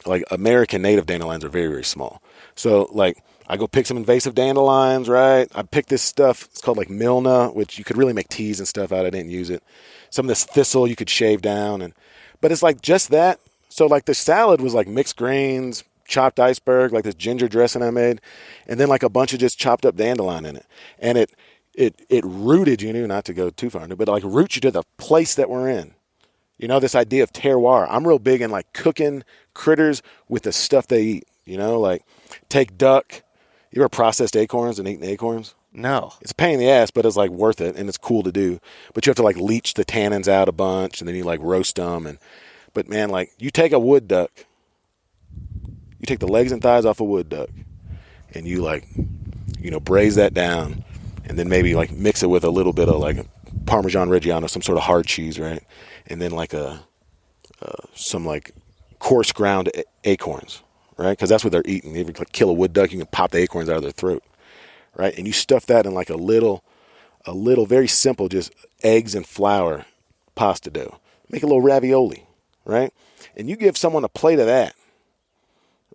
Like American native dandelions are very, very small. So like I go pick some invasive dandelions, right? I pick this stuff. It's called like Milna, which you could really make teas and stuff out. I didn't use it. Some of this thistle you could shave down, but it's like just that. So like the salad was like mixed greens, chopped iceberg, like this ginger dressing I made, and then like a bunch of just chopped up dandelion in it. And it rooted not to go too far into it, but like roots you to the place that we're in. This idea of terroir. I'm real big in like cooking critters with the stuff they eat. Like take duck. You ever processed acorns and eaten acorns? No. It's a pain in the ass, but it's like worth it, and it's cool to do. But you have to like leach the tannins out a bunch, and then you like roast them. But man, like you take a wood duck, you take the legs and thighs off a wood duck, and you like, braise that down, and then maybe like mix it with a little bit of like Parmesan Reggiano, some sort of hard cheese, right? And then like some like coarse ground acorns, right? Because that's what they're eating. If you like kill a wood duck, you can pop the acorns out of their throat, right? And you stuff that in like a little very simple, just eggs and flour pasta dough. Make a little ravioli, right? And you give someone a plate of that,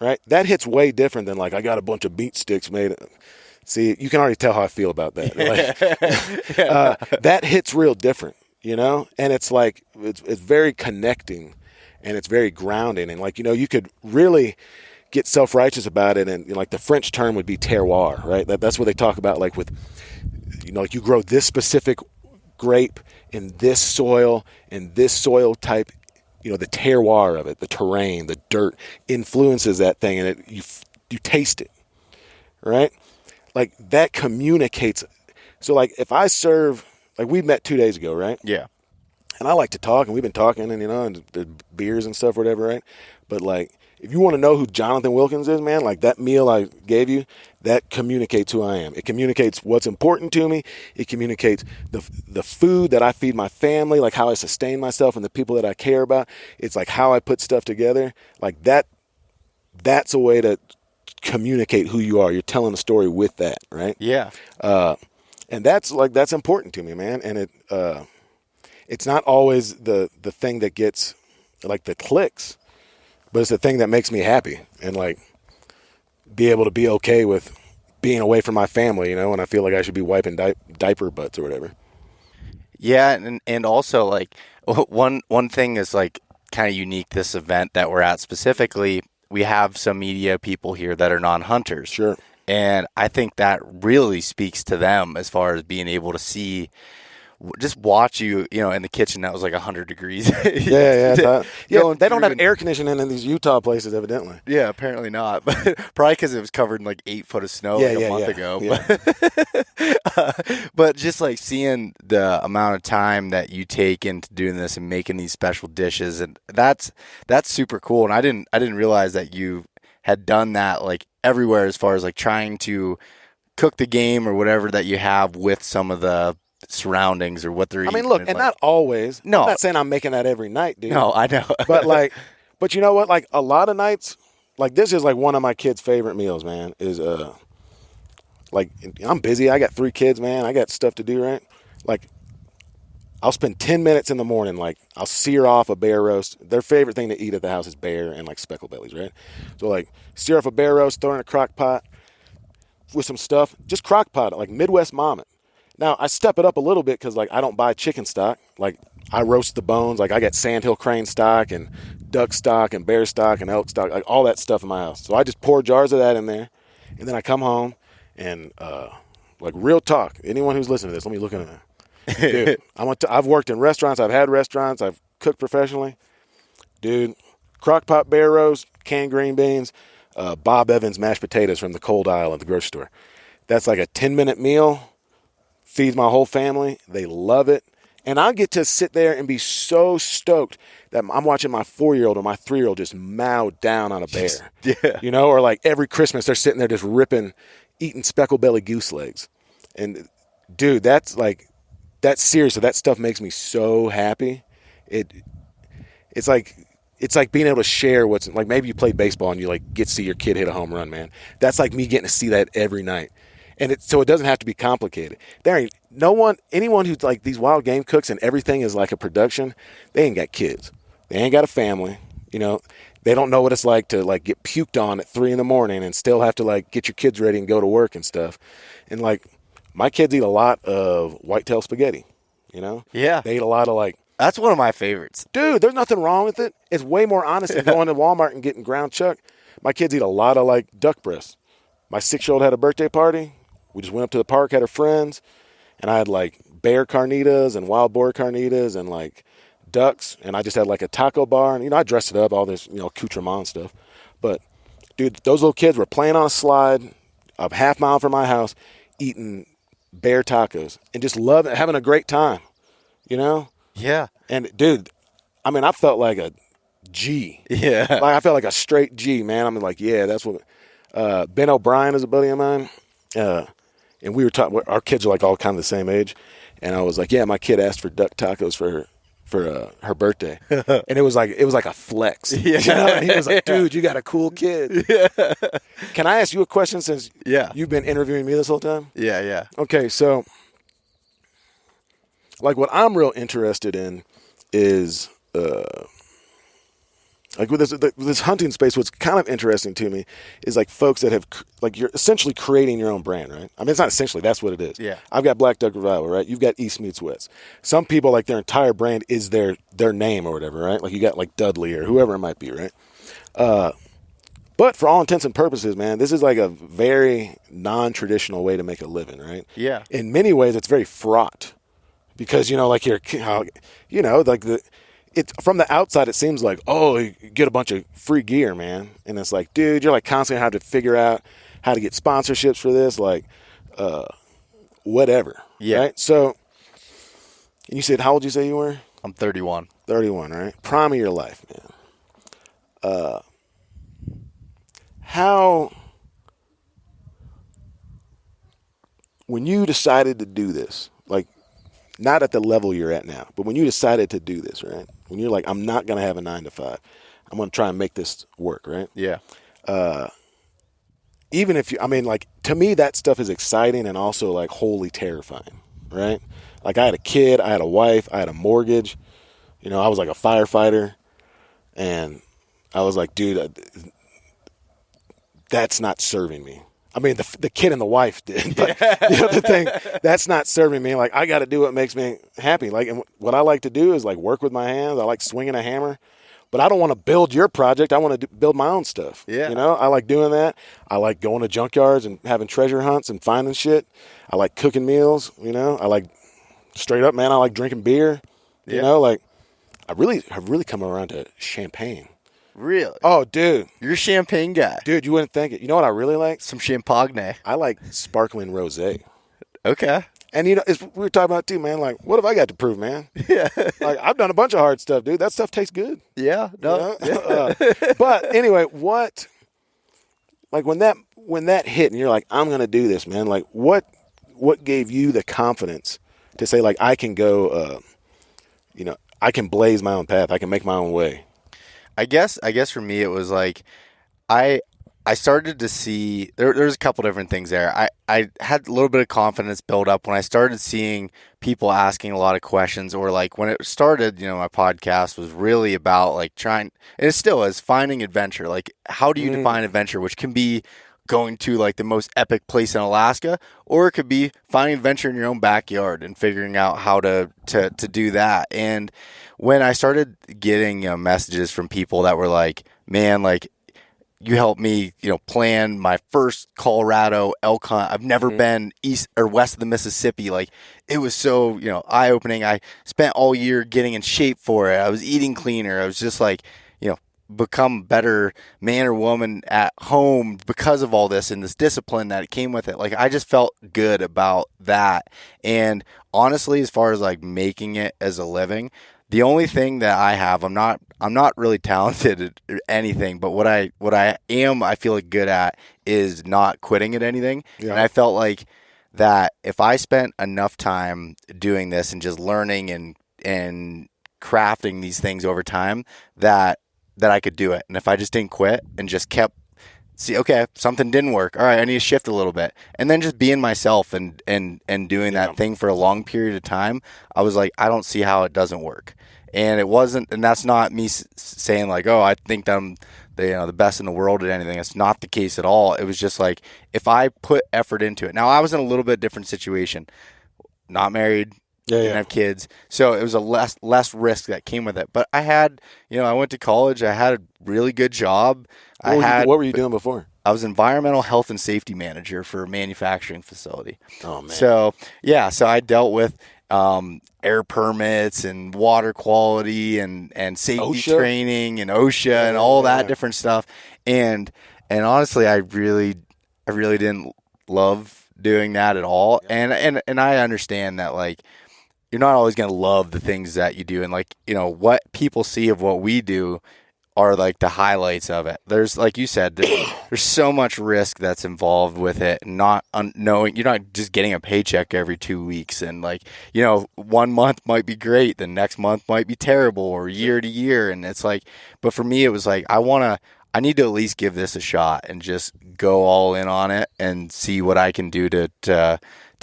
right? That hits way different than like I got a bunch of beet sticks made. See, you can already tell how I feel about that. Like, that hits real different. And it's like it's very connecting, and it's very grounding. And like, you know, you could really get self-righteous about it, and you know, like the French term would be terroir, right? That's what they talk about, like with, you know, like you grow this specific grape in this soil type, you know, the terroir of it, the terrain, the dirt influences that thing, and you taste it, right? Like that communicates. So like if I serve, like we met 2 days ago, right? Yeah. And I like to talk, and we've been talking, and you know, and the beers and stuff, whatever, right? But like, if you want to know who Jonathan Wilkins is, man, like that meal I gave you, that communicates who I am. It communicates what's important to me. It communicates the food that I feed my family, like how I sustain myself and the people that I care about. It's like how I put stuff together. Like that's a way to communicate who you are. You're telling a story with that, right? Yeah. And that's important to me, man. And it's not always the thing that gets like the clicks, but it's the thing that makes me happy, and like be able to be okay with being away from my family, you know, and I feel like I should be wiping diaper butts or whatever. Yeah, and also like one thing is like kind of unique this event that we're at specifically. We have some media people here that are non-hunters. Sure. And I think that really speaks to them as far as being able to see, just watch you, you know, in the kitchen that was like 100 degrees. Yeah. They don't have air conditioning in these Utah places, evidently. Yeah, apparently not. But probably because it was covered in like 8 foot of snow a month ago. Yeah. But just like seeing the amount of time that you take into doing this and making these special dishes, and that's super cool. And I didn't realize that you had done that like everywhere as far as like trying to cook the game or whatever that you have with some of the surroundings or what they're eating. I mean, look, and like, not always. No. I'm not saying I'm making that every night, dude. No, I know. But you know what? Like a lot of nights, like this is like one of my kids' favorite meals, man, is like I'm busy. I got 3 kids, man. I got stuff to do, right? Like I'll spend 10 minutes in the morning, like I'll sear off a bear roast. Their favorite thing to eat at the house is bear and like speckled bellies, right? So like sear off a bear roast, throw it in a crock pot with some stuff. Just crock pot it, like Midwest mom it. Now, I step it up a little bit because, like, I don't buy chicken stock. Like, I roast the bones. Like, I got sandhill crane stock and duck stock and bear stock and elk stock, like, all that stuff in my house. So I just pour jars of that in there, and then I come home and, like, real talk. Anyone who's listening to this, let me look in there. Dude, I've worked in restaurants. I've had restaurants. I've cooked professionally. Dude, crock pot bear roast, canned green beans, Bob Evans mashed potatoes from the cold aisle at the grocery store. That's like a 10-minute meal. Feeds my whole family. They love it. And I get to sit there and be so stoked that I'm watching my 4-year-old or my 3-year-old just mow down on a bear. Yeah. You know, or like every Christmas they're sitting there just eating speckled belly goose legs. And dude, that's serious. So that stuff makes me so happy. It's like being able to share what's like, maybe you play baseball and you like get to see your kid hit a home run, man. That's like me getting to see that every night. And so it doesn't have to be complicated. There ain't anyone who's like these wild game cooks and everything is like a production, they ain't got kids. They ain't got a family. You know, they don't know what it's like to like get puked on at 3 a.m. and still have to like get your kids ready and go to work and stuff. And like my kids eat a lot of whitetail spaghetti, you know? Yeah. They eat a lot of like. That's one of my favorites. Dude, there's nothing wrong with it. It's way more honest than going to Walmart and getting ground chuck. My kids eat a lot of like duck breasts. My 6-year-old had a birthday party. We just went up to the park, had her friends, and I had like bear carnitas and wild boar carnitas and like ducks, and I just had like a taco bar, and you know, I dressed it up, all this, you know, accoutrement stuff. But dude, those little kids were playing on a slide a half mile from my house, eating bear tacos and just having a great time, you know? Yeah. And dude, I mean, I felt like a G. Yeah. Like I felt like a straight G, man. I'm like, yeah, that's what. Ben O'Brien is a buddy of mine. And we were talking, our kids are like all kind of the same age. And I was like, yeah, my kid asked for duck tacos for her birthday. And it was like a flex. Yeah. You know? And he was like, dude, you got a cool kid. Yeah. Can I ask you a question since you've been interviewing me this whole time? Yeah. Okay. So like what I'm real interested in is, like with this hunting space, what's kind of interesting to me is like folks that have like you're essentially creating your own brand, right? I mean, it's not essentially, that's what it is. Yeah. I've got Black Duck Revival, right? You've got East Meets West. Some people, like their entire brand is their name or whatever, right? Like you got like Dudley or whoever it might be, right? But for all intents and purposes, man, this is like a very non-traditional way to make a living, right? Yeah. In many ways, it's very fraught because, like it's from the outside, it seems like, oh, you get a bunch of free gear, man. And it's like, dude, you're like constantly having to figure out how to get sponsorships for this, like, whatever. Yeah. Right? So, and you said, how old did you say you were? I'm 31. 31, right? Prime of your life, man. How, when you decided to do this, like, not at the level you're at now, but when you decided to do this, right? When you're like, I'm not going to have a 9 to 5. I'm going to try and make this work, right? Yeah. Even if to me, that stuff is exciting and also like wholly terrifying, right? Like I had a kid, I had a wife, I had a mortgage, I was like a firefighter, and I was like, dude, that's not serving me. I mean, the kid and the wife did, but the thing, that's not serving me. Like, I got to do what makes me happy. Like, and what I like to do is like work with my hands. I like swinging a hammer, but I don't want to build your project. I want to build my own stuff. Yeah. I like doing that. I like going to junkyards and having treasure hunts and finding shit. I like cooking meals. I like straight up, man. I like drinking beer. Yeah. Like I have really come around to champagne. Really? Oh, dude. You're a champagne guy. Dude, you wouldn't think it. You know what I really like? Some champagne. I like sparkling rosé. Okay. And, we were talking about, too, man, like, what have I got to prove, man? Yeah. Like, I've done a bunch of hard stuff, dude. That stuff tastes good. Yeah. No. But anyway, when that hit and you're like, I'm going to do this, man, like, what gave you the confidence to say, like, I can go, I can blaze my own path. I can make my own way. I guess for me it was like I started to see there's a couple different things there. I had a little bit of confidence build up when I started seeing people asking a lot of questions, or like when it started, my podcast was really about like trying, and it still is, finding adventure. Like, how do you define adventure, which can be going to like the most epic place in Alaska, or it could be finding adventure in your own backyard and figuring out how to do that. And when I started getting messages from people that were like, man, like, you helped me, plan my first Colorado elk hunt. I've never been east or west of the Mississippi. Like, it was so, eye-opening. I spent all year getting in shape for it. I was eating cleaner. I was just like, become a better man or woman at home because of all this and this discipline that came with it. Like, I just felt good about that. And honestly, as far as like making it as a living, the only thing that I have, I'm not really talented at anything, but what I am, I feel like good at is not quitting at anything. Yeah. And I felt like that if I spent enough time doing this and just learning and crafting these things over time, that I could do it. And if I just didn't quit and just kept okay, something didn't work. All right, I need to shift a little bit. And then just being myself and doing that thing for a long period of time, I was like, I don't see how it doesn't work. And it wasn't, and that's not me saying like, oh, I think I'm the best in the world at anything. It's not the case at all. It was just like, if I put effort into it. Now, I was in a little bit different situation. Not married. Didn't have kids, so it was a less risk that came with it. But I had, I went to college. I had a really good job. What were you doing before? I was environmental health and safety manager for a manufacturing facility. Oh man! So I dealt with air permits and water quality and safety OSHA? training and OSHA and all that different stuff. And honestly, I really didn't love doing that at all. Yeah. And I understand that, like, you're not always going to love the things that you do. And like, what people see of what we do are like the highlights of it. There's, like you said, there's so much risk that's involved with it. Not knowing, you're not just getting a paycheck every 2 weeks. And like, 1 month might be great. The next month might be terrible, or year to year. And it's like, but for me, it was like, I need to at least give this a shot and just go all in on it and see what I can do to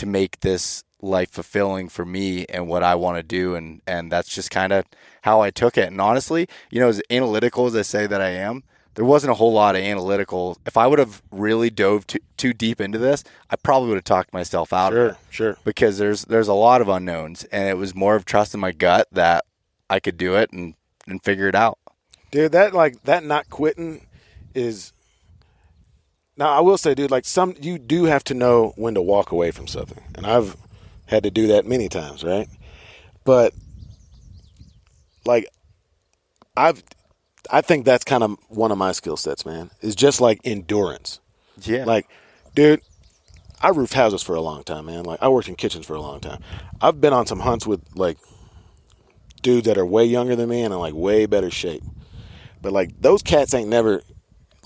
make this life fulfilling for me and what I want to do. And that's just kind of how I took it. And honestly, as analytical as I say that I am, there wasn't a whole lot of analytical. If I would have really dove too deep into this, I probably would have talked myself out of it. Sure. Because there's a lot of unknowns, and it was more of trusting my gut that I could do it and figure it out. Dude, that not quitting is. Now I will say, dude, you do have to know when to walk away from something, and I've had to do that many times, right? But I think that's kind of one of my skill sets, man. Is just like endurance. Yeah. Like, dude, I roofed houses for a long time, man. Like, I worked in kitchens for a long time. I've been on some hunts with like dudes that are way younger than me and in like way better shape. But like those cats ain't never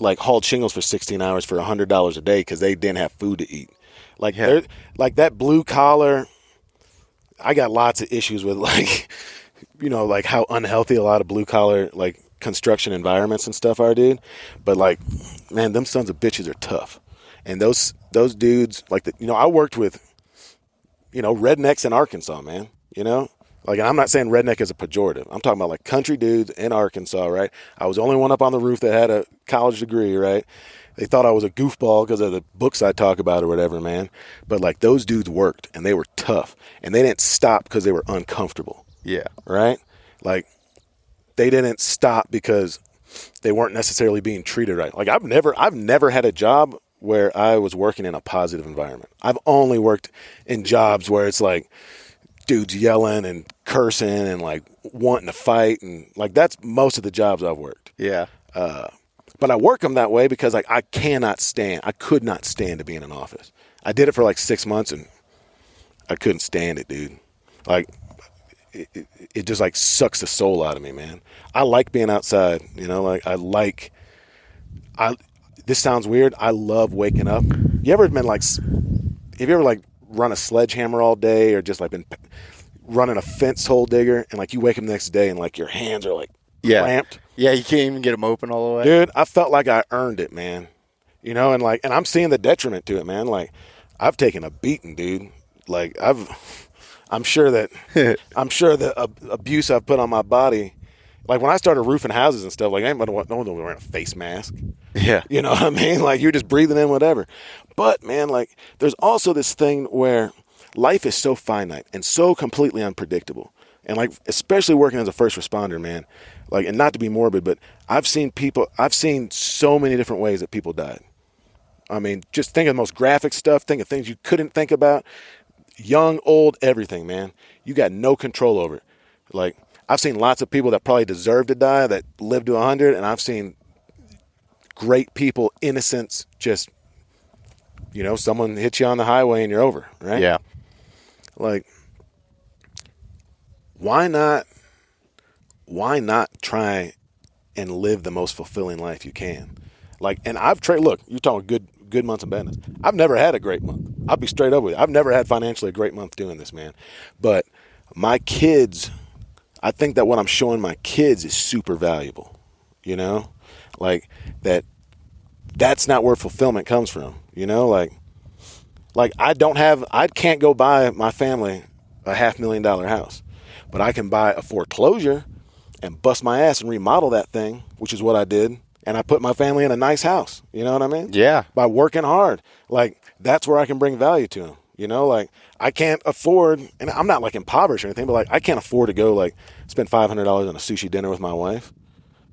like hauled shingles for 16 hours for $100 a day because they didn't have food to eat. Like they're like that blue collar. I got lots of issues with like, like how unhealthy a lot of blue collar like construction environments and stuff are, dude. But like, man, them sons of bitches are tough. And those dudes, like, I worked with, rednecks in Arkansas, man, Like, and I'm not saying redneck as a pejorative. I'm talking about, like, country dudes in Arkansas, right? I was the only one up on the roof that had a college degree, right? They thought I was a goofball because of the books I talk about or whatever, man. But, like, those dudes worked, and they were tough. And they didn't stop because they were uncomfortable. Yeah. Right? Like, they didn't stop because they weren't necessarily being treated right. Like, I've never had a job where I was working in a positive environment. I've only worked in jobs where it's like dudes yelling and cursing and like wanting to fight, and like that's most of the jobs I've worked. Yeah. But I work them that way because like I could not stand to be in an office. I did it for like 6 months and I couldn't stand it, dude. Like it just like sucks the soul out of me, man. I like being outside, this sounds weird. I love waking up. Have you ever like run a sledgehammer all day or just like been running a fence hole digger and like you wake up the next day and like your hands are like cramped? Yeah, you can't even get them open all the way. Dude, I felt like I earned it, man. And I'm seeing the detriment to it, man. Like I've taken a beating, dude. Like I'm sure that abuse I've put on my body. Like when I started roofing houses and stuff, like no one was wearing a face mask. Yeah. You know what I mean? Like you're just breathing in whatever. But man, like there's also this thing where life is so finite and so completely unpredictable. And like, especially working as a first responder, man, like, and not to be morbid, but I've seen so many different ways that people died. I mean, just think of the most graphic stuff, think of things you couldn't think about, young, old, everything, man. You got no control over it. Like, I've seen lots of people that probably deserve to die that lived to 100, and I've seen great people, innocents, just, someone hits you on the highway and you're over, right? Yeah. Like, why not try and live the most fulfilling life you can? Like, and look, you're talking good months and bad months. I've never had a great month. I'll be straight up with you. I've never had financially a great month doing this, man. But my kids, I think that what I'm showing my kids is super valuable, like that's not where fulfillment comes from, like I can't go buy my family a $500,000 house, but I can buy a foreclosure and bust my ass and remodel that thing, which is what I did. And I put my family in a nice house. You know what I mean? Yeah. By working hard. Like, that's where I can bring value to them. Like, I can't afford, and I'm not, like, impoverished or anything, but, like, I can't afford to go, like, spend $500 on a sushi dinner with my wife.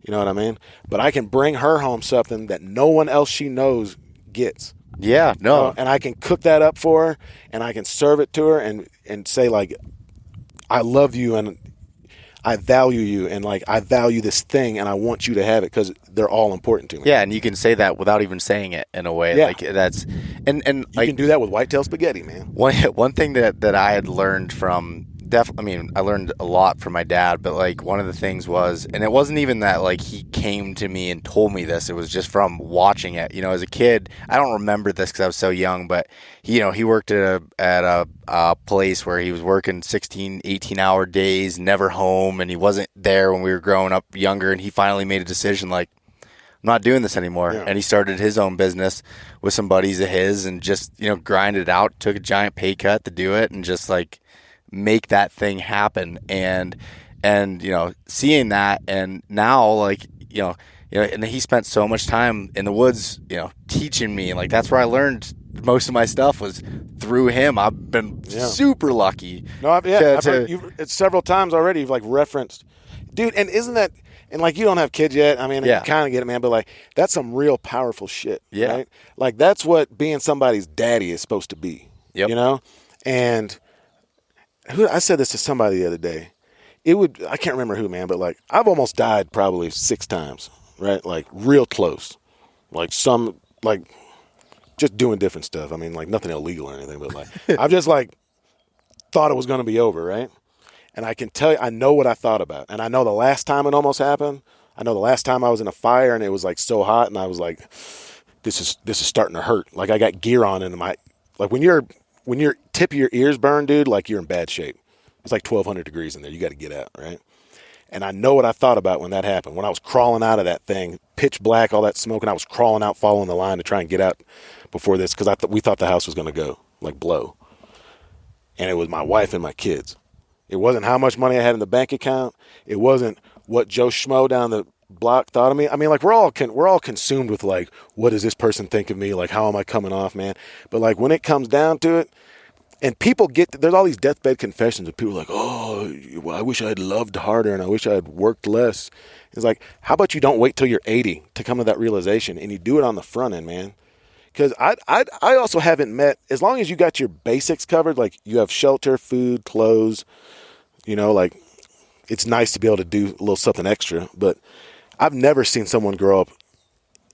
You know what I mean? But I can bring her home something that no one else she knows gets. Yeah, no. And I can cook that up for her, and I can serve it to her and say, like, I love you, and I value you, and like I value this thing, and I want you to have it because they're all important to me. Yeah, and you can say that without even saying it in a way. Yeah. Like that's and you like, can do that with whitetail spaghetti, man. One thing that I had learned from I learned a lot from my dad, but like one of the things was, and it wasn't even that like he came to me and told me this, it was just from watching it. As a kid, I don't remember this because I was so young, but he worked at a place where he was working 16, 18-hour days, never home, and he wasn't there when we were growing up younger, and he finally made a decision like, not doing this anymore. Yeah. And he started his own business with some buddies of his and just, grinded it out, took a giant pay cut to do it and just like make that thing happen. And seeing that, and now like, and he spent so much time in the woods, teaching me, and like, that's where I learned most of my stuff was through him. I've been super lucky. No, I've heard it's several times already. You've like referenced, dude. And isn't that? And like, you don't have kids yet. I mean, you kind of get it, man. But like, that's some real powerful shit. Yeah. Right? Like, that's what being somebody's daddy is supposed to be. Yep. And I said this to somebody the other day. I can't remember who, man. But like, I've almost died probably 6 times. Right? Like, real close. Like just doing different stuff. I mean, like, nothing illegal or anything, but like, I've just like thought it was going to be over, right? And I can tell you, I know what I thought about. And I know the last time it almost happened. I know the last time I was in a fire and it was like so hot and I was like, this is starting to hurt. Like, I got gear on and like when your tip of your ears burn, dude, like, you're in bad shape. It's like 1,200 degrees in there. You got to get out, right? And I know what I thought about when that happened. When I was crawling out of that thing, pitch black, all that smoke, and I was crawling out, following the line to try and get out before this, because we thought the house was going to go, like, blow. And it was my wife and my kids. It wasn't how much money I had in the bank account. It wasn't what Joe Schmo down the block thought of me. I mean, like, we're all consumed with, like, what does this person think of me? Like, how am I coming off, man? But, like, when it comes down to it, and people there's all these deathbed confessions of people like, oh, well, I wish I had loved harder and I wish I had worked less. It's like, how about you don't wait till you're 80 to come to that realization and you do it on the front end, man? Because I also haven't met, as long as you got your basics covered, like you have shelter, food, clothes, like, it's nice to be able to do a little something extra. But I've never seen someone grow up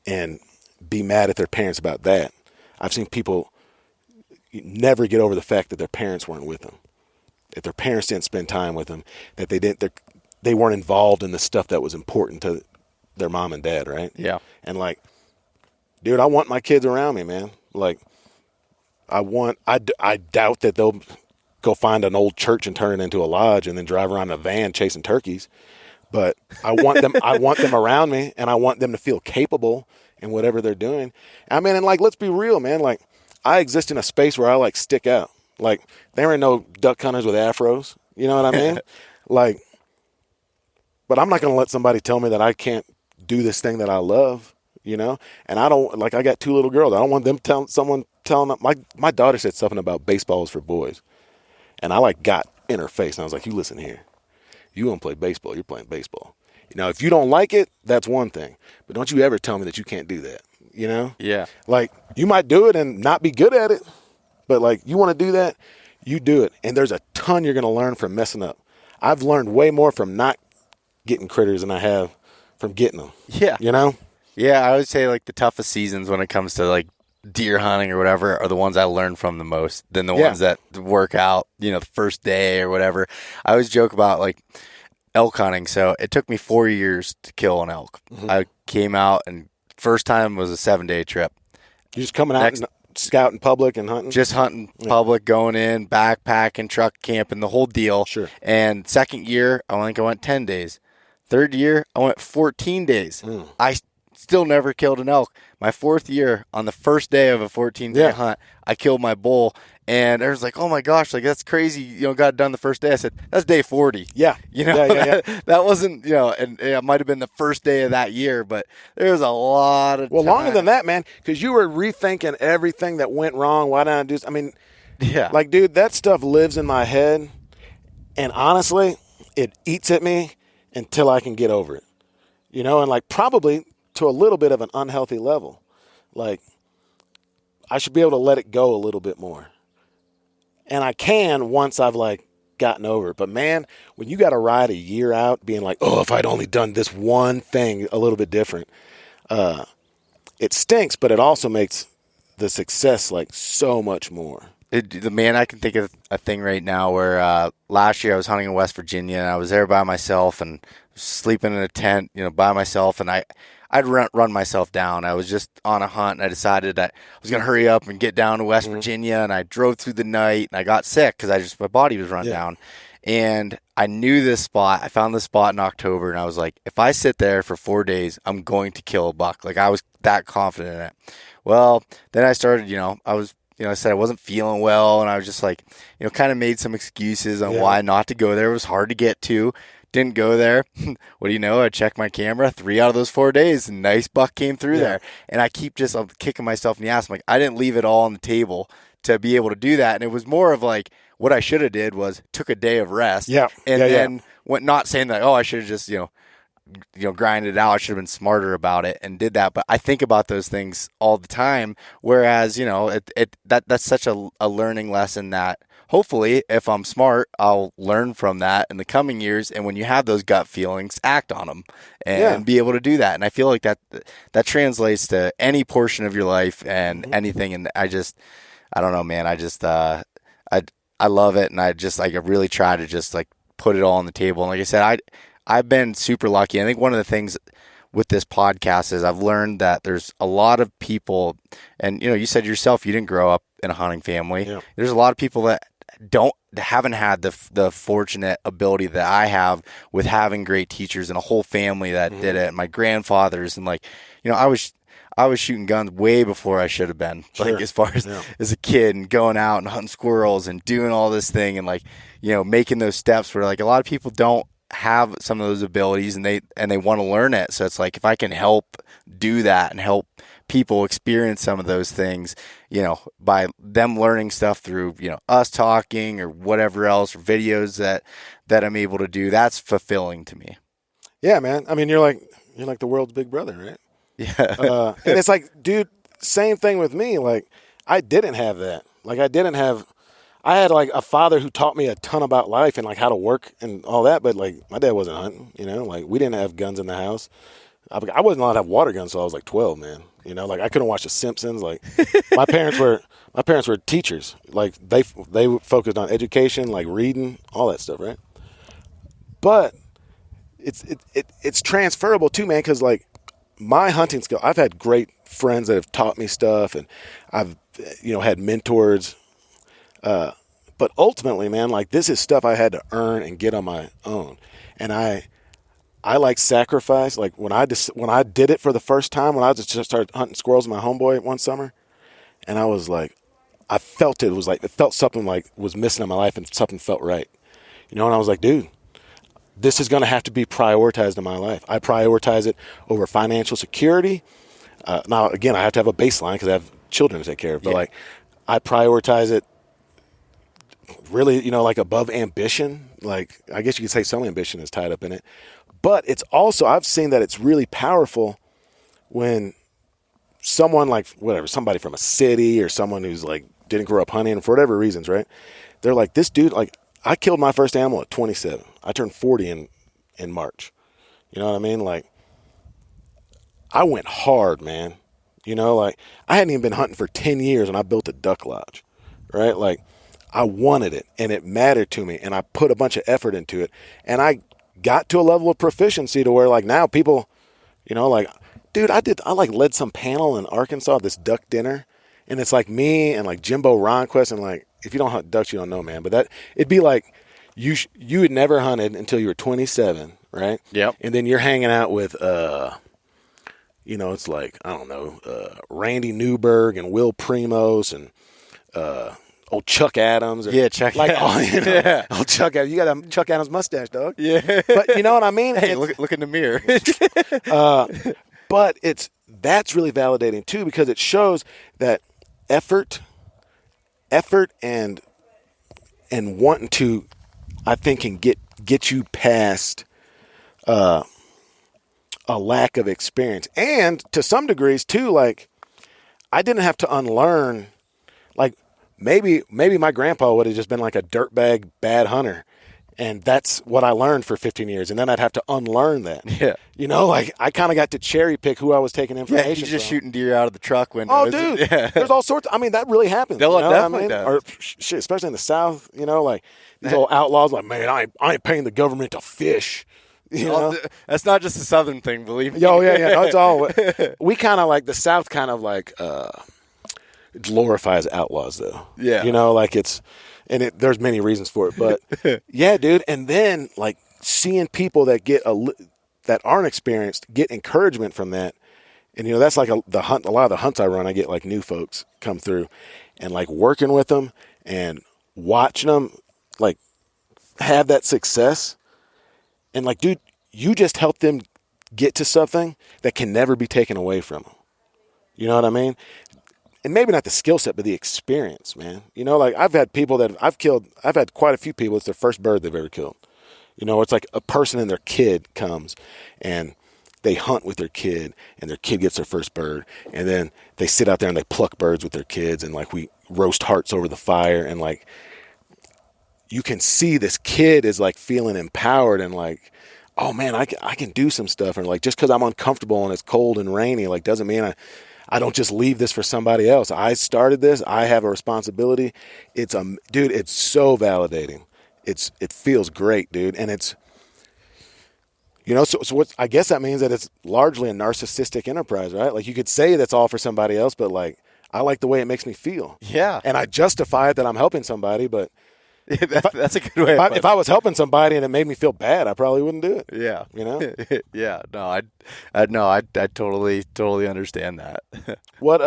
and be mad at their parents about that. I've seen people never get over the fact that their parents weren't with them, that their parents didn't spend time with them, that they weren't involved in the stuff that was important to their mom and dad, right? Yeah. And like, dude, I want my kids around me, man. Like, I doubt that they'll go find an old church and turn it into a lodge and then drive around in a van chasing turkeys. But I want them around me, and I want them to feel capable in whatever they're doing. I mean, and like, let's be real, man. Like, I exist in a space where I like stick out. Like, there ain't no duck hunters with afros. You know what I mean? Like, but I'm not going to let somebody tell me that I can't do this thing that I love, And I don't, like, I got 2 little girls. I don't want them telling them. My daughter said something about baseball is for boys. And I like got in her face. And I was like, you listen here. You want to play baseball, you're playing baseball. Now, if you don't like it, that's one thing. But don't you ever tell me that you can't do that. Yeah. Like, you might do it and not be good at it, but like, you want to do that, you do it. And there's a ton you're going to learn from messing up. I've learned way more from not getting critters than I have from getting them. Yeah. Yeah, I would say like the toughest seasons when it comes to like deer hunting or whatever are the ones I learn from the most than the ones that work out, the first day or whatever. I always joke about like elk hunting. So it took me 4 years to kill an elk. Mm-hmm. I came out and first time was a 7-day trip. You're just coming out and scouting public and hunting? Just hunting public, going in, backpacking, truck camping, the whole deal. Sure. And second year, I went 10 days. Third year, I went 14 days. I still never killed an elk. My 4th year, on the first day of a 14-day hunt, I killed my bull. And everyone's like, oh my gosh, like, that's crazy. Got it done the first day. I said, that's day 40. Yeah. That wasn't, and it might have been the first day of that year, but there was a lot of time. Longer than that, man, because you were rethinking everything that went wrong. Why didn't I do this? I mean, like, dude, that stuff lives in my head. And honestly, it eats at me until I can get over it. And like, probably to a little bit of an unhealthy level. Like, I should be able to let it go a little bit more. And I can once I've like gotten over it. But man, when you got to ride a year out being like, oh, if I'd only done this one thing a little bit different, it stinks, but it also makes the success like so much more. I can think of a thing right now where last year I was hunting in West Virginia and I was there by myself and sleeping in a tent, by myself, and I'd run myself down. I was just on a hunt, and I decided that I was going to hurry up and get down to West Virginia, and I drove through the night, and I got sick because my body was run down. And I knew this spot. I found this spot in October, and I was like, if I sit there for 4 days, I'm going to kill a buck. Like, I was that confident in it. Well, then I started, I said I wasn't feeling well, and I was just like, kind of made some excuses on why not to go there. It was hard to get to. Didn't go there. What do you know? I checked my camera. 3 out of those 4 days, a nice buck came through there. And I keep I'm kicking myself in the ass. I'm like, I didn't leave it all on the table to be able to do that. And it was more of like, what I should have did was took a day of rest. Yeah. And then went, not saying that, I should have just, grinded it out. I should have been smarter about it and did that. But I think about those things all the time. Whereas, that's such a learning lesson that hopefully if I'm smart, I'll learn from that in the coming years. And when you have those gut feelings, act on them and be able to do that. And I feel like that translates to any portion of your life and anything. And I don't know, man. I love it. And I really try to just like put it all on the table. And like I said, I've been super lucky. I think one of the things with this podcast is I've learned that there's a lot of people, and you said yourself, you didn't grow up in a hunting family. Yeah. There's a lot of people that haven't had the fortunate ability that I have with having great teachers and a whole family that did it. My grandfathers and I was shooting guns way before I should have been, like as far as a kid, and going out and hunting squirrels and doing all this thing and making those steps where like a lot of people don't have some of those abilities and they want to learn it. So it's like, if I can help do that and help people experience some of those things, by them learning stuff through, us talking or whatever else, or videos that I'm able to do, that's fulfilling to me. Yeah, man. I mean, you're like the world's big brother, right? Yeah. And it's like, dude, same thing with me. Like, I didn't have that. Like, I had like a father who taught me a ton about life and like how to work and all that. But like, my dad wasn't hunting, like we didn't have guns in the house. I wasn't allowed to have water guns until I was like 12, man. Like I couldn't watch The Simpsons. Like my parents were teachers. Like they focused on education, like reading, all that stuff, right? But it's transferable too, man. Because like my hunting skill, I've had great friends that have taught me stuff, and I've had mentors. But ultimately, man, like this is stuff I had to earn and get on my own. And I like sacrifice. Like when I did it for the first time, when I just started hunting squirrels with my homeboy one summer, and I was like, I felt it. It felt something like was missing in my life, and something felt right. And I was like, dude, this is going to have to be prioritized in my life. I prioritize it over financial security. Now, again, I have to have a baseline because I have children to take care of. But like, I prioritize it really, like above ambition. Like, I guess you could say some ambition is tied up in it. But it's also, I've seen that it's really powerful when someone like, somebody from a city or someone who's like didn't grow up hunting for whatever reasons, right? They're like, this dude, like, I killed my first animal at 27. I turned 40 in March. You know what I mean? Like, I went hard, man. Like, I hadn't even been hunting for 10 years and I built a duck lodge, right? Like, I wanted it and it mattered to me, and I put a bunch of effort into it, and I got to a level of proficiency to where like now people, like, dude, I like led some panel in Arkansas, this duck dinner, and it's like me and like Jimbo Ronquist, and like, if you don't hunt ducks, you don't know, man. But it'd be like you had never hunted until you were 27, right? Yep. And then you're hanging out with, it's like, I don't know, Randy Newberg and Will Primos and old Chuck Adams. Chuck. Like, old Chuck Adams. You got a Chuck Adams mustache, dog. Yeah. But you know what I mean? Hey, look in the mirror. But that's really validating too, because it shows that effort and wanting to, I think, can get you past a lack of experience. And to some degrees too, like, I didn't have to unlearn, like, maybe my grandpa would have just been like a dirtbag bad hunter, and that's what I learned for 15 years, and then I'd have to unlearn that. Yeah. Like, I kind of got to cherry pick who I was taking information from. He's just shooting deer out of the truck window. Oh, dude. Yeah. There's all sorts. I mean, that really happens. Definitely does. Or shit, especially in the South, like these old outlaws, like, man, I ain't paying the government to fish. That's not just a Southern thing, believe me. Oh, yeah. No, it's all. We kind of like, the South kind of like glorifies outlaws, though. Yeah. Like it's, And there's many reasons for it, but yeah, dude. And then like seeing people that that aren't experienced get encouragement from that. And, that's like a lot of the hunts I run, I get like new folks come through and like working with them and watching them like have that success. And like, dude, you just help them get to something that can never be taken away from them. You know what I mean? And maybe not the skill set, but the experience, man. Like I've had people that I've had quite a few people, it's their first bird they've ever killed. It's like a person and their kid comes and they hunt with their kid and their kid gets their first bird. And then they sit out there and they pluck birds with their kids and like we roast hearts over the fire. And like, you can see this kid is like feeling empowered and like, oh man, I can do some stuff. And like, just cause I'm uncomfortable and it's cold and rainy, like doesn't mean I don't just leave this for somebody else. I started this. I have a responsibility. Dude, it's so validating. It feels great, dude. And it's, so what, I guess that means that it's largely a narcissistic enterprise, right? Like you could say that's all for somebody else, but like, I like the way it makes me feel. Yeah. And I justify it that I'm helping somebody, but that's a good way. If I was helping somebody and it made me feel bad, I probably wouldn't do it. Yeah. Yeah. No, I totally understand that. What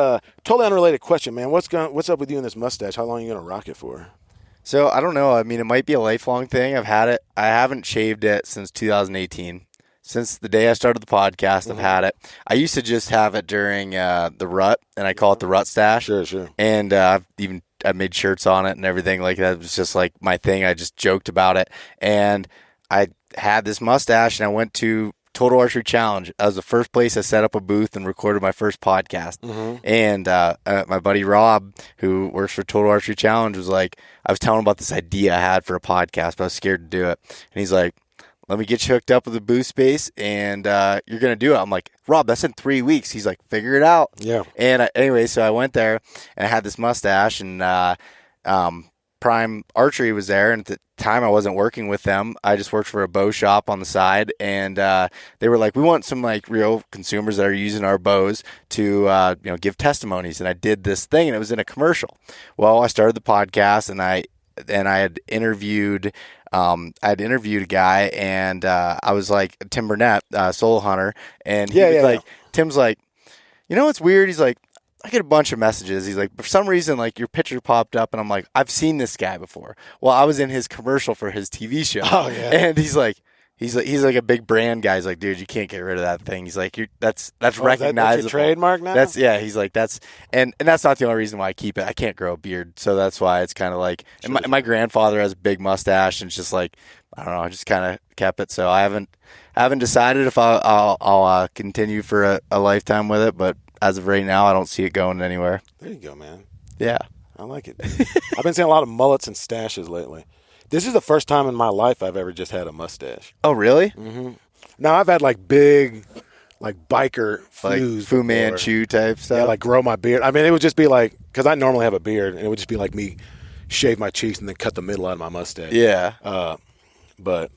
totally unrelated question, man. What's up with you and this mustache? How long are you gonna rock it for? So I don't know. I mean, it might be a lifelong thing. I've had it. I haven't shaved it since 2018. Since the day I started the podcast, I've had it. I used to just have it during the rut, and I call it the rut stash. Sure. And I made shirts on it and everything like that. It was just like my thing. I just joked about it. And I had this mustache, and I went to Total Archery Challenge. That was the first place I set up a booth and recorded my first podcast. And my buddy Rob, who works for Total Archery Challenge, was like, I was telling him about this idea I had for a podcast, but I was scared to do it. And he's like, let me get you hooked up with the booth space, and you're going to do it. I'm like, Rob, that's in 3 weeks. He's like, figure it out. Yeah. And anyway, so I went there, and I had this mustache, and Prime Archery was there, and at the time I wasn't working with them. I just worked for a bow shop on the side, and they were like, we want some like real consumers that are using our bows to give testimonies. And I did this thing, and it was in a commercial. Well, I started the podcast, and I had interviewed a guy, and I was like, Tim Burnett, solo hunter, and he was like, Tim's like, what's weird? He's like, I get a bunch of messages. He's like, for some reason, like your picture popped up, and I'm like, I've seen this guy before. Well, I was in his commercial for his TV show. Oh yeah. And he's like a big brand guy. He's like, dude, you can't get rid of that thing. He's like, that's recognizable. That's your trademark now? He's like, and that's not the only reason why I keep it. I can't grow a beard, so that's why it's kind of like. And my grandfather has a big mustache, and it's just like, I don't know, I just kind of kept it. So I haven't decided if I'll continue for a lifetime with it, but as of right now, I don't see it going anywhere. There you go, man. Yeah. I like it. I've been seeing a lot of mullets and stashes lately. This is the first time in my life I've ever just had a mustache. Oh, really? Mm-hmm. Now, I've had like big, like biker like flues Fu Manchu type stuff? Yeah, like grow my beard. I mean, it would just be like, because I normally have a beard, and it would just be like me shave my cheeks and then cut the middle out of my mustache. Yeah. But,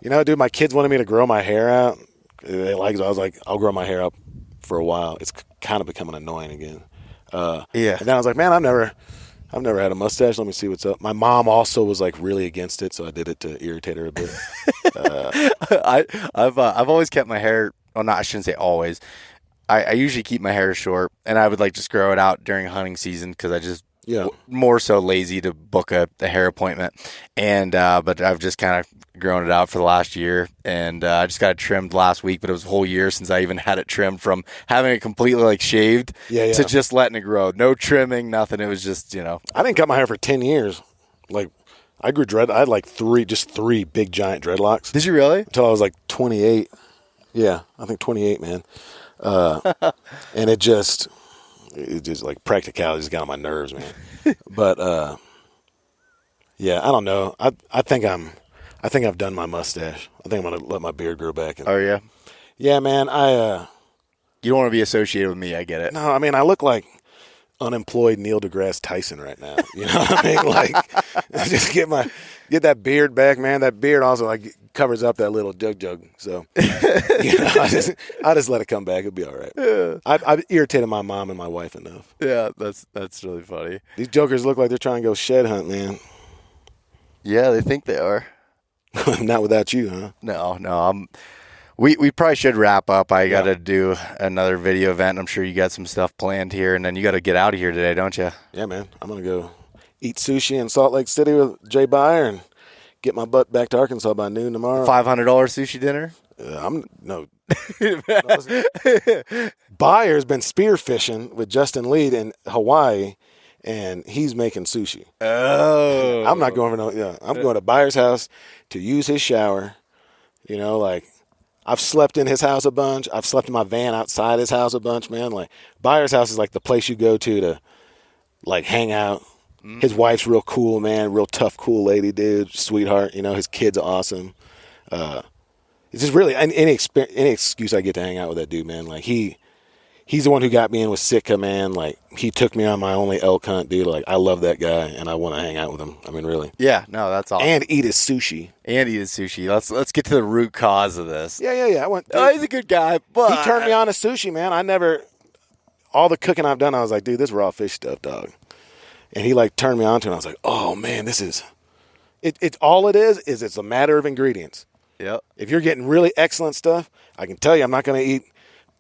dude, my kids wanted me to grow my hair out. They liked it. I was like, I'll grow my hair up for a while. It's kind of becoming annoying again. Yeah. And then I was like, man, I've never had a mustache. Let me see what's up. My mom also was like really against it, so I did it to irritate her a bit. I've always kept my hair. Well, not I shouldn't say always. I usually keep my hair short, and I would like just grow it out during hunting season because I just more so lazy to book a hair appointment. And but I've just kind of grown it out for the last year, and I just got it trimmed last week. But it was a whole year since I even had it trimmed, from having it completely like shaved to just letting it grow. No trimming, nothing. It was just I didn't cut my hair for 10 years. Like I grew I had like three big giant dreadlocks. Did you really? Until I was like 28. Yeah, I think 28, man. And it just like practicality just got on my nerves, man. But I don't know. I think I've done my mustache. I think I'm gonna let my beard grow back. Oh yeah. Yeah, man. You don't want to be associated with me. I get it. No, I mean I look like unemployed Neil deGrasse Tyson right now. You know what I mean? Like, just get that beard back, man. That beard also like covers up that little jug. So I just let it come back. It'll be all right. Yeah. I've irritated my mom and my wife enough. Yeah, that's really funny. These jokers look like they're trying to go shed hunt, man. Yeah, they think they are. Not without you, huh? No. We probably should wrap up. I got to do another video event. I'm sure you got some stuff planned here, and then you got to get out of here today, don't you? Yeah, man. I'm going to go eat sushi in Salt Lake City with Jay Beyer and get my butt back to Arkansas by noon tomorrow. $500 sushi dinner? Beyer's been spearfishing with Justin Lead in Hawaii, and he's making sushi. Oh. I'm not going for no. Yeah, I'm going to Beyer's house to use his shower. I've slept in his house a bunch. I've slept in my van outside his house a bunch, man. Like, Beyer's house is like the place you go to like hang out. Mm-hmm. His wife's real cool, man. Real tough, cool lady, dude. Sweetheart. His kid's awesome. It's just really any excuse I get to hang out with that dude, man. Like, he's the one who got me in with Sitka, man. Like, he took me on my only elk hunt, dude. Like, I love that guy, and I want to hang out with him. I mean, really. Yeah, no, that's awesome. And eat his sushi. Let's get to the root cause of this. Yeah. He's a good guy, but he turned me on to sushi, man. All the cooking I've done, I was like, dude, this raw fish stuff, dog. And he, like, turned me on to it, and I was like, oh, man, this is – it's all it is it's a matter of ingredients. Yep. If you're getting really excellent stuff, I can tell you I'm not going to eat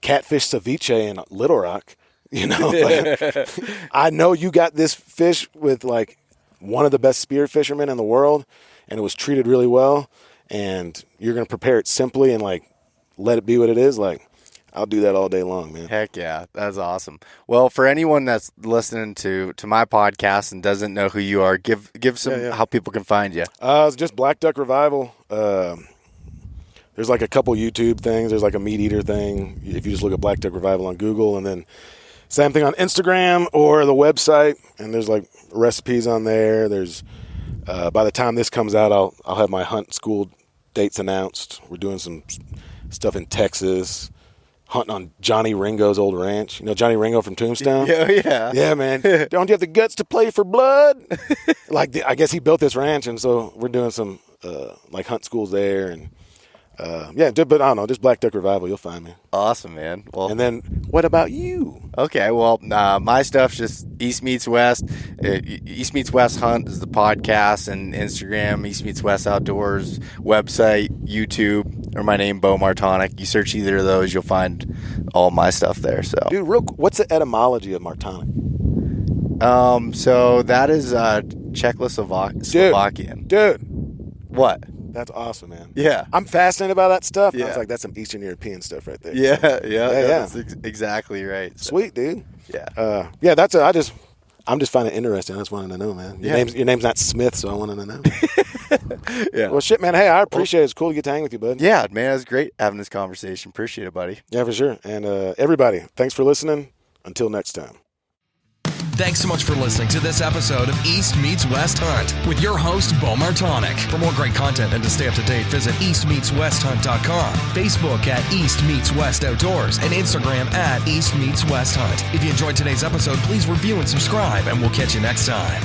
catfish ceviche in Little Rock. I know you got this fish with, like, one of the best spear fishermen in the world, and it was treated really well, and you're going to prepare it simply and, like, let it be what it is. Like, I'll do that all day long, man. Heck yeah, that's awesome. Well, for anyone that's listening to my podcast and doesn't know who you are, give some how people can find you. It's just Black Duck Revival. There's like a couple YouTube things. There's like a meat eater thing. If you just look at Black Duck Revival on Google, and then same thing on Instagram or the website. And there's like recipes on there. There's by the time this comes out, I'll have my hunt school dates announced. We're doing some stuff in Texas. Hunting on Johnny Ringo's old ranch. Johnny Ringo from Tombstone? Yeah. Yeah, man. Don't you have the guts to play for blood? I guess he built this ranch, and so we're doing some, hunt schools there. And, but I don't know. Just Black Duck Revival. You'll find me. Awesome, man. Well, and then what about you? Okay, well, my stuff's just East Meets West. East Meets West Hunt is the podcast, and Instagram, East Meets West Outdoors, website, YouTube, or my name, Beau Martonik. You search either of those, you'll find all my stuff there. So, dude, what's the etymology of Martonik? So that is Czechoslovakian. Dude. What? That's awesome, man. Yeah. I'm fascinated by that stuff. Yeah. I was like, that's some Eastern European stuff right there. Yeah. That's exactly right. So. Sweet, dude. Yeah. I'm just finding it interesting. I just wanted to know, man. Your name's not Smith, so I wanted to know. Yeah. Well, shit, man. Hey, I appreciate it. It's cool to get to hang with you, bud. Yeah, man. It was great having this conversation. Appreciate it, buddy. Yeah, for sure. And everybody, thanks for listening. Until next time. Thanks so much for listening to this episode of East Meets West Hunt with your host, Beau Martonik. For more great content and to stay up to date, visit eastmeetswesthunt.com, Facebook at East Meets West Outdoors, and Instagram at East Meets West Hunt. If you enjoyed today's episode, please review and subscribe, and we'll catch you next time.